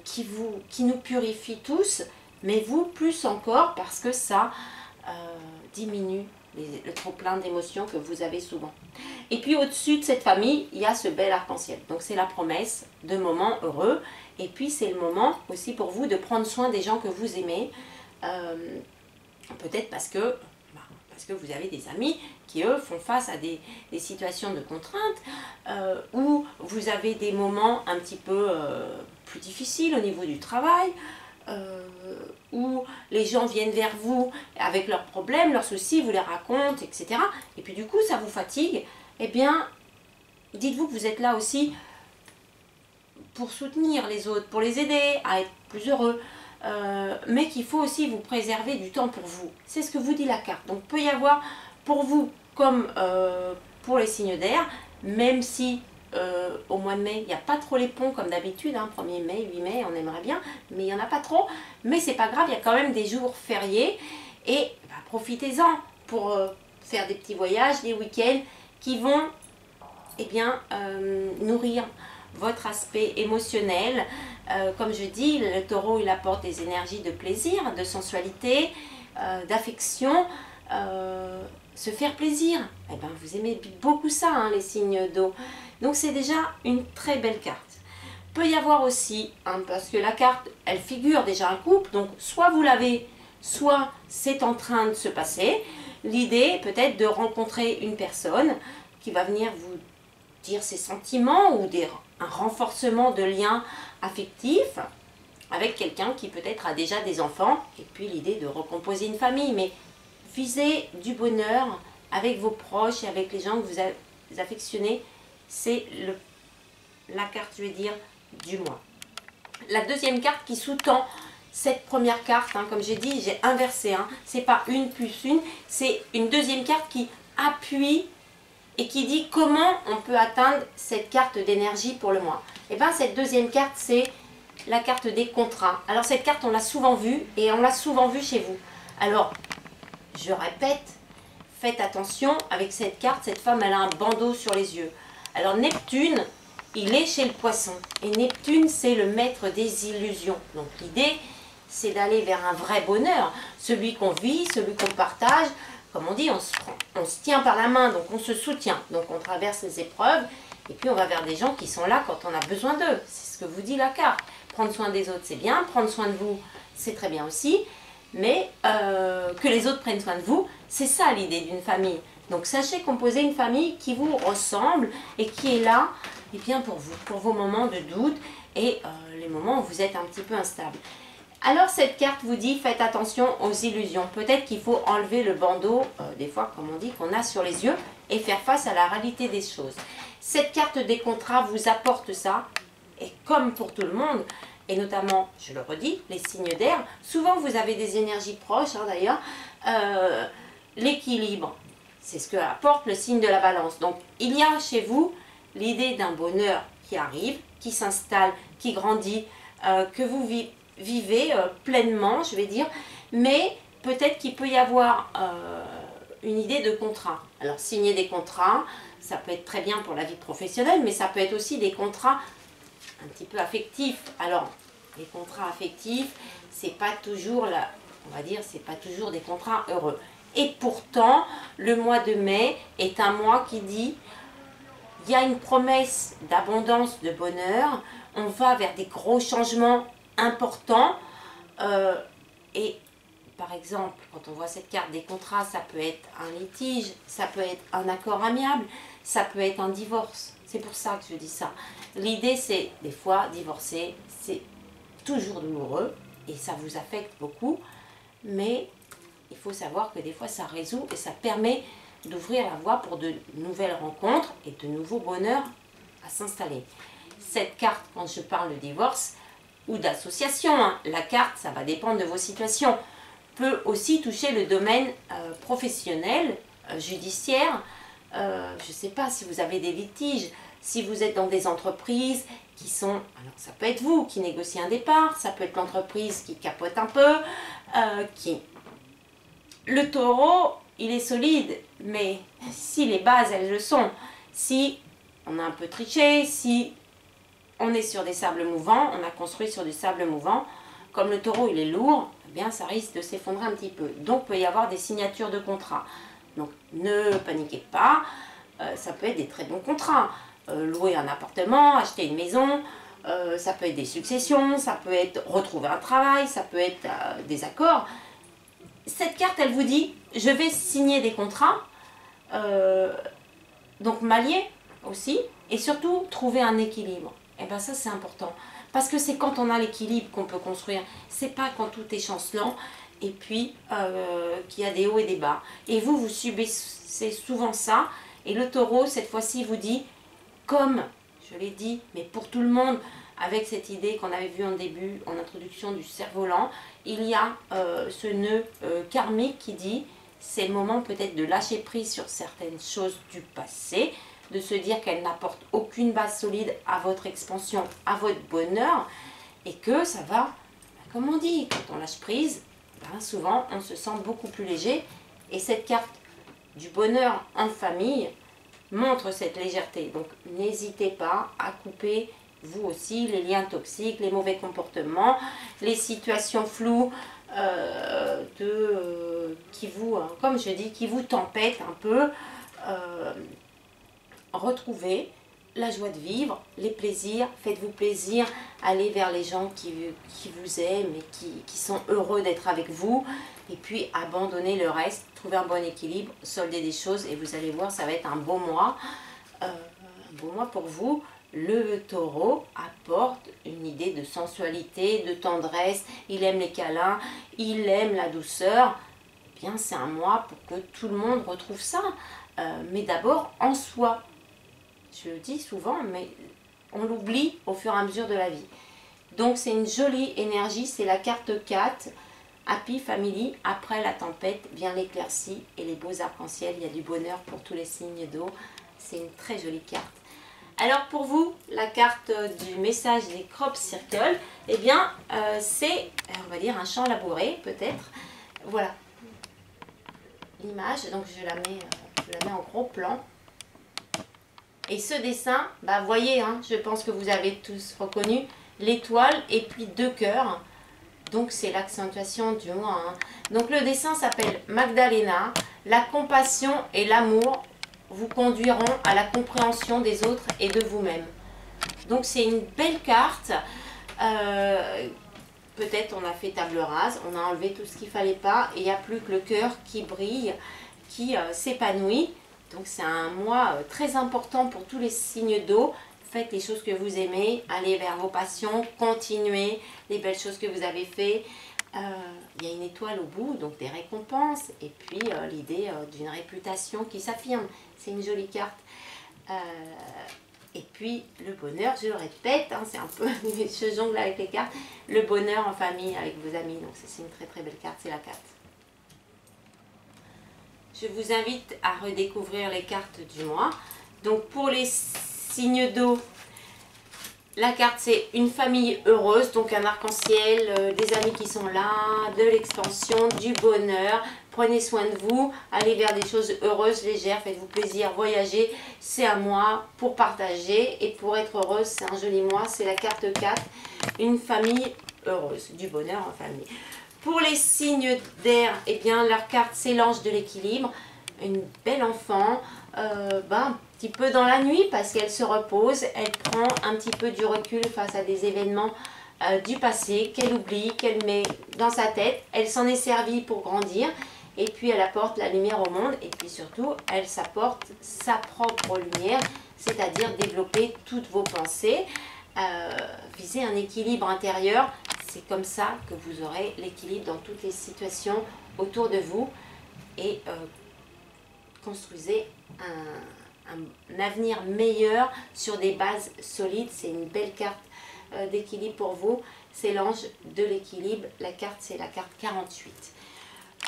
qui nous purifie tous, mais vous plus encore parce que ça diminue le trop-plein d'émotions que vous avez souvent. Et puis au-dessus de cette famille, il y a ce bel arc-en-ciel. Donc c'est la promesse de moments heureux. Et puis c'est le moment aussi pour vous de prendre soin des gens que vous aimez. Peut-être parce que vous avez des amis qui, eux, font face à des situations de contrainte, où vous avez des moments un petit peu plus difficiles au niveau du travail, où les gens viennent vers vous avec leurs problèmes, leurs soucis, vous les racontent, etc. Et puis du coup, ça vous fatigue. Eh bien, dites-vous que vous êtes là aussi pour soutenir les autres, pour les aider à être plus heureux, mais qu'il faut aussi vous préserver du temps pour vous. C'est ce que vous dit la carte. Donc, peut y avoir pour vous, comme pour les signes d'air, même si au mois de mai, il n'y a pas trop les ponts comme d'habitude, hein, 1er mai, 8 mai, on aimerait bien, mais il n'y en a pas trop. Mais c'est pas grave, il y a quand même des jours fériés et bah, profitez-en pour faire des petits voyages, des week-ends qui vont eh bien, nourrir votre aspect émotionnel. Comme je dis, le taureau, il apporte des énergies de plaisir, de sensualité, d'affection, se faire plaisir. Eh ben, vous aimez beaucoup ça, hein, les signes d'eau. Donc c'est déjà une très belle carte. Peut y avoir aussi, hein, parce que la carte, elle figure déjà un couple, donc soit vous l'avez, soit c'est en train de se passer. L'idée peut-être de rencontrer une personne qui va venir vous dire ses sentiments ou un renforcement de liens affectifs avec quelqu'un qui peut-être a déjà des enfants, et puis l'idée de recomposer une famille. Mais visez du bonheur avec vos proches et avec les gens que vous affectionnez. C'est la carte, je vais dire, du mois. La deuxième carte qui sous-tend cette première carte, hein, comme j'ai dit, j'ai inversé, hein, c'est pas une plus une, c'est une deuxième carte qui appuie et qui dit comment on peut atteindre cette carte d'énergie pour le mois. Et bien cette deuxième carte, c'est la carte des contrats. Alors cette carte, on l'a souvent vue et on l'a souvent vue chez vous. Alors, je répète, faites attention avec cette carte, cette femme, elle a un bandeau sur les yeux. Alors Neptune, il est chez le poisson. Et Neptune, c'est le maître des illusions. Donc l'idée, c'est d'aller vers un vrai bonheur. Celui qu'on vit, celui qu'on partage. Comme on dit, on se tient par la main, donc on se soutient. Donc on traverse les épreuves. Et puis on va vers des gens qui sont là quand on a besoin d'eux. C'est ce que vous dit la carte. Prendre soin des autres, c'est bien. Prendre soin de vous, c'est très bien aussi. Mais que les autres prennent soin de vous, c'est ça l'idée d'une famille. Donc sachez composer une famille qui vous ressemble et qui est là et bien pour vous, pour vos moments de doute et les moments où vous êtes un petit peu instable. Alors cette carte vous dit faites attention aux illusions. Peut-être qu'il faut enlever le bandeau, des fois comme on dit, qu'on a sur les yeux et faire face à la réalité des choses. Cette carte des contrats vous apporte ça et comme pour tout le monde, et notamment, je le redis, les signes d'air, souvent vous avez des énergies proches, hein, d'ailleurs, l'équilibre. C'est ce que apporte le signe de la balance. Donc, il y a chez vous l'idée d'un bonheur qui arrive, qui s'installe, qui grandit, que vous vivez pleinement, je vais dire. Mais peut-être qu'il peut y avoir une idée de contrat. Alors, signer des contrats, ça peut être très bien pour la vie professionnelle, mais ça peut être aussi des contrats un petit peu affectifs. Alors, les contrats affectifs, c'est pas toujours, on va dire, c'est pas toujours des contrats heureux. Et pourtant, le mois de mai est un mois qui dit, il y a une promesse d'abondance, de bonheur, on va vers des gros changements importants et par exemple, quand on voit cette carte des contrats, ça peut être un litige, ça peut être un accord amiable, ça peut être un divorce. C'est pour ça que je dis ça. L'idée, c'est, des fois, divorcer, c'est toujours douloureux et ça vous affecte beaucoup. Mais il faut savoir que des fois, ça résout et ça permet d'ouvrir la voie pour de nouvelles rencontres et de nouveaux bonheurs à s'installer. Cette carte, quand je parle de divorce ou d'association, hein, la carte, ça va dépendre de vos situations, peut aussi toucher le domaine professionnel, judiciaire. Je ne sais pas si vous avez des litiges, si vous êtes dans des entreprises qui sont... Alors ça peut être vous qui négociez un départ, ça peut être l'entreprise qui capote un peu, Le taureau, il est solide, mais si les bases, elles le sont, si on a un peu triché, si on est sur des sables mouvants, on a construit sur du sable mouvant, comme le taureau, il est lourd, eh bien ça risque de s'effondrer un petit peu. Donc, il peut y avoir des signatures de contrats. Donc, ne paniquez pas, ça peut être des très bons contrats. Louer un appartement, acheter une maison, ça peut être des successions, ça peut être retrouver un travail, ça peut être des accords. Cette carte, elle vous dit, je vais signer des contrats, donc m'allier aussi, et surtout trouver un équilibre. Et bien ça, c'est important. Parce que c'est quand on a l'équilibre qu'on peut construire. C'est pas quand tout est chancelant, et puis qu'il y a des hauts et des bas. Et vous, vous subissez souvent ça. Et le taureau, cette fois-ci, vous dit, comme je l'ai dit, mais pour tout le monde, avec cette idée qu'on avait vue en début, en introduction du cerf-volant, il y a ce nœud karmique qui dit, c'est le moment peut-être de lâcher prise sur certaines choses du passé, de se dire qu'elles n'apportent aucune base solide à votre expansion, à votre bonheur, et que ça va, comme on dit, quand on lâche prise, ben souvent on se sent beaucoup plus léger, et cette carte du bonheur en famille montre cette légèreté. Donc n'hésitez pas à couper vous aussi les liens toxiques, les mauvais comportements, les situations floues qui vous, comme je dis, qui vous tempêtent un peu. Retrouvez la joie de vivre, les plaisirs, faites-vous plaisir, allez vers les gens qui vous aiment et qui sont heureux d'être avec vous, et puis abandonnez le reste, trouvez un bon équilibre, soldez des choses, et vous allez voir, ça va être un beau mois pour vous. Le taureau apporte une idée de sensualité, de tendresse, il aime les câlins, il aime la douceur. Eh bien, c'est un mois pour que tout le monde retrouve ça, mais d'abord en soi. Je le dis souvent, mais on l'oublie au fur et à mesure de la vie. Donc c'est une jolie énergie, c'est la carte 4, Happy Family. Après la tempête vient l'éclaircie et les beaux arcs-en-ciel, il y a du bonheur pour tous les signes d'eau. C'est une très jolie carte. Alors pour vous, la carte du message des crop circles, eh bien c'est, on va dire, un champ labouré peut-être. Voilà l'image, donc je la mets en gros plan. Et ce dessin, bah voyez, hein, je pense que vous avez tous reconnu l'étoile et puis 2 cœurs. Donc c'est l'accentuation du mois. Hein. Donc le dessin s'appelle Magdalena. La compassion et l'amour vous conduiront à la compréhension des autres et de vous-même. Donc c'est une belle carte. Peut-être on a fait table rase, on a enlevé tout ce qu'il ne fallait pas. Et il n'y a plus que le cœur qui brille, qui s'épanouit. Donc c'est un mois très important pour tous les signes d'eau. Faites les choses que vous aimez, allez vers vos passions, continuez les belles choses que vous avez faites. Il y a une étoile au bout, donc des récompenses. Et puis l'idée d'une réputation qui s'affirme. C'est une jolie carte. Et puis le bonheur, je le répète, hein, c'est un peu, je jongle avec les cartes. Le bonheur en famille avec vos amis. Donc c'est une très très belle carte, c'est la 4. Je vous invite à redécouvrir les cartes du mois. Donc pour les signes d'eau, la carte c'est une famille heureuse, donc un arc-en-ciel, des amis qui sont là, de l'expansion, du bonheur. Prenez soin de vous, allez vers des choses heureuses, légères, faites-vous plaisir, voyagez. C'est un mois pour partager et pour être heureuse, c'est un joli mois. C'est la carte 4, une famille heureuse, du bonheur en famille. Pour les signes d'air, eh bien leur carte c'est l'ange de l'équilibre, une belle enfant, un petit peu dans la nuit parce qu'elle se repose, elle prend un petit peu du recul face à des événements du passé qu'elle oublie, qu'elle met dans sa tête. Elle s'en est servie pour grandir et puis elle apporte la lumière au monde et puis surtout elle s'apporte sa propre lumière, c'est-à-dire développer toutes vos pensées, viser un équilibre intérieur. C'est comme ça que vous aurez l'équilibre dans toutes les situations autour de vous et construisez un avenir meilleur sur des bases solides. C'est une belle carte d'équilibre pour vous. C'est l'ange de l'équilibre. La carte, c'est la carte 48.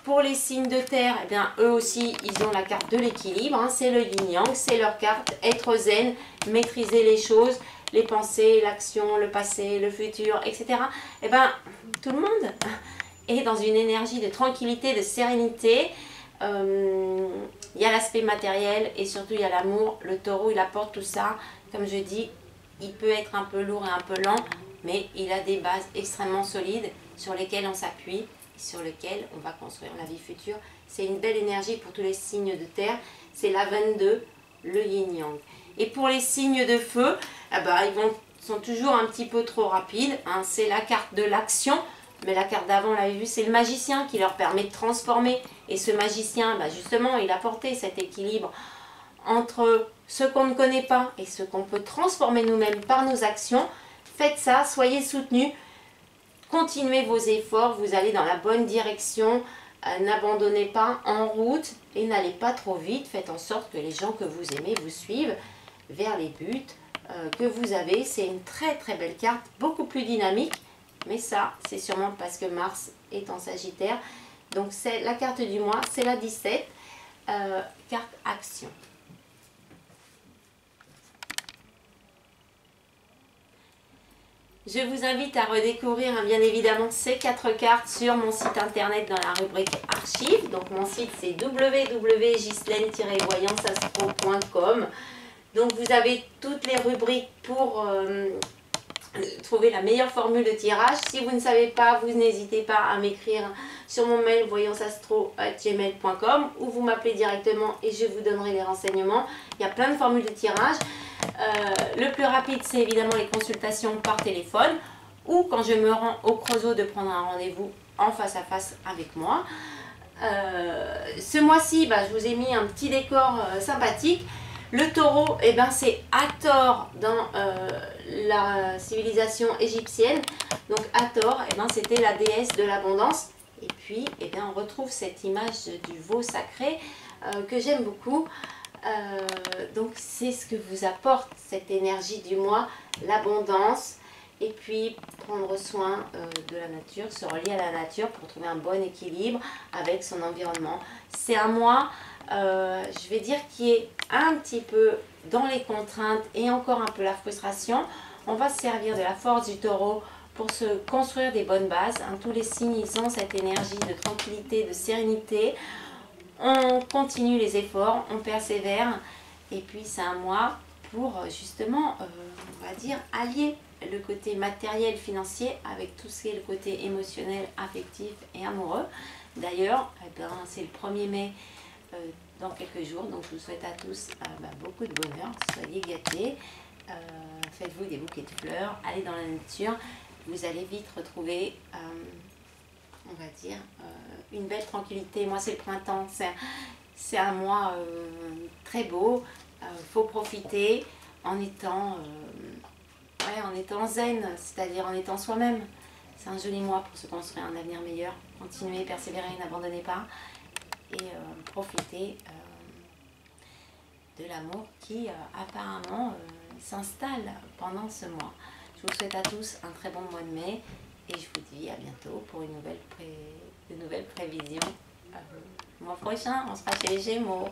Pour les signes de terre, eh bien, eux aussi, ils ont la carte de l'équilibre. Hein, c'est le yin-yang, c'est leur carte. Être zen, maîtriser les choses, les pensées, l'action, le passé, le futur, etc. Eh bien, tout le monde est dans une énergie de tranquillité, de sérénité. Il y a l'aspect matériel et surtout il y a l'amour. Le taureau, il apporte tout ça. Comme je dis, il peut être un peu lourd et un peu lent, mais il a des bases extrêmement solides sur lesquelles on s'appuie et sur lesquelles on va construire la vie future. C'est une belle énergie pour tous les signes de terre. C'est la 22, le yin-yang. Et pour les signes de feu, eh ben, sont toujours un petit peu trop rapides. Hein. C'est la carte de l'action. Mais la carte d'avant, on l'avait vu, c'est le magicien qui leur permet de transformer. Et ce magicien, bah justement, il a porté cet équilibre entre ce qu'on ne connaît pas et ce qu'on peut transformer nous-mêmes par nos actions. Faites ça, soyez soutenus, continuez vos efforts, vous allez dans la bonne direction. N'abandonnez pas en route et n'allez pas trop vite. Faites en sorte que les gens que vous aimez vous suivent vers les buts que vous avez. C'est une très très belle carte, beaucoup plus dynamique. Mais ça, c'est sûrement parce que Mars est en Sagittaire. Donc, c'est la carte du mois, c'est la 17, carte action. Je vous invite à redécouvrir, hein, bien évidemment, ces 4 cartes sur mon site internet dans la rubrique archives. Donc, mon site, c'est www.ghislaine-voyanceastro.com. Donc, vous avez toutes les rubriques pour trouver la meilleure formule de tirage. Si vous ne savez pas, vous n'hésitez pas à m'écrire sur mon mail voyanceastro@gmail.com ou vous m'appelez directement et je vous donnerai les renseignements. Il y a plein de formules de tirage. Le plus rapide, c'est évidemment les consultations par téléphone ou quand je me rends au Creusot de prendre un rendez-vous en face à face avec moi. Ce mois-ci, bah, je vous ai mis un petit décor sympathique. Le taureau, eh ben, c'est Hathor dans la civilisation égyptienne. Donc Hathor, eh ben, c'était la déesse de l'abondance. Et puis, eh bien, on retrouve cette image du veau sacré que j'aime beaucoup. Donc c'est ce que vous apporte cette énergie du mois, l'abondance. Et puis prendre soin de la nature, se relier à la nature pour trouver un bon équilibre avec son environnement. C'est un mois, je vais dire, qui est un petit peu dans les contraintes et encore un peu la frustration. On va se servir de la force du taureau pour se construire des bonnes bases. Hein. Tous les signes, ils ont cette énergie de tranquillité, de sérénité. On continue les efforts, on persévère. Et puis c'est un mois pour justement, on va dire, allier le côté matériel, financier avec tout ce qui est le côté émotionnel, affectif et amoureux. D'ailleurs, eh ben, c'est le 1er mai dans quelques jours, donc je vous souhaite à tous beaucoup de bonheur, soyez gâtés, faites-vous des bouquets de fleurs, allez dans la nature, vous allez vite retrouver, on va dire, une belle tranquillité. Moi c'est le printemps, c'est un mois très beau, faut profiter en étant zen, c'est-à-dire en étant soi-même. C'est un joli mois pour se construire un avenir meilleur. Continuez, persévérez, n'abandonnez pas et profitez de l'amour qui apparemment s'installe pendant ce mois. Je vous souhaite à tous un très bon mois de mai et je vous dis à bientôt pour une nouvelle prévision. Le mois prochain, on sera chez les Gémeaux.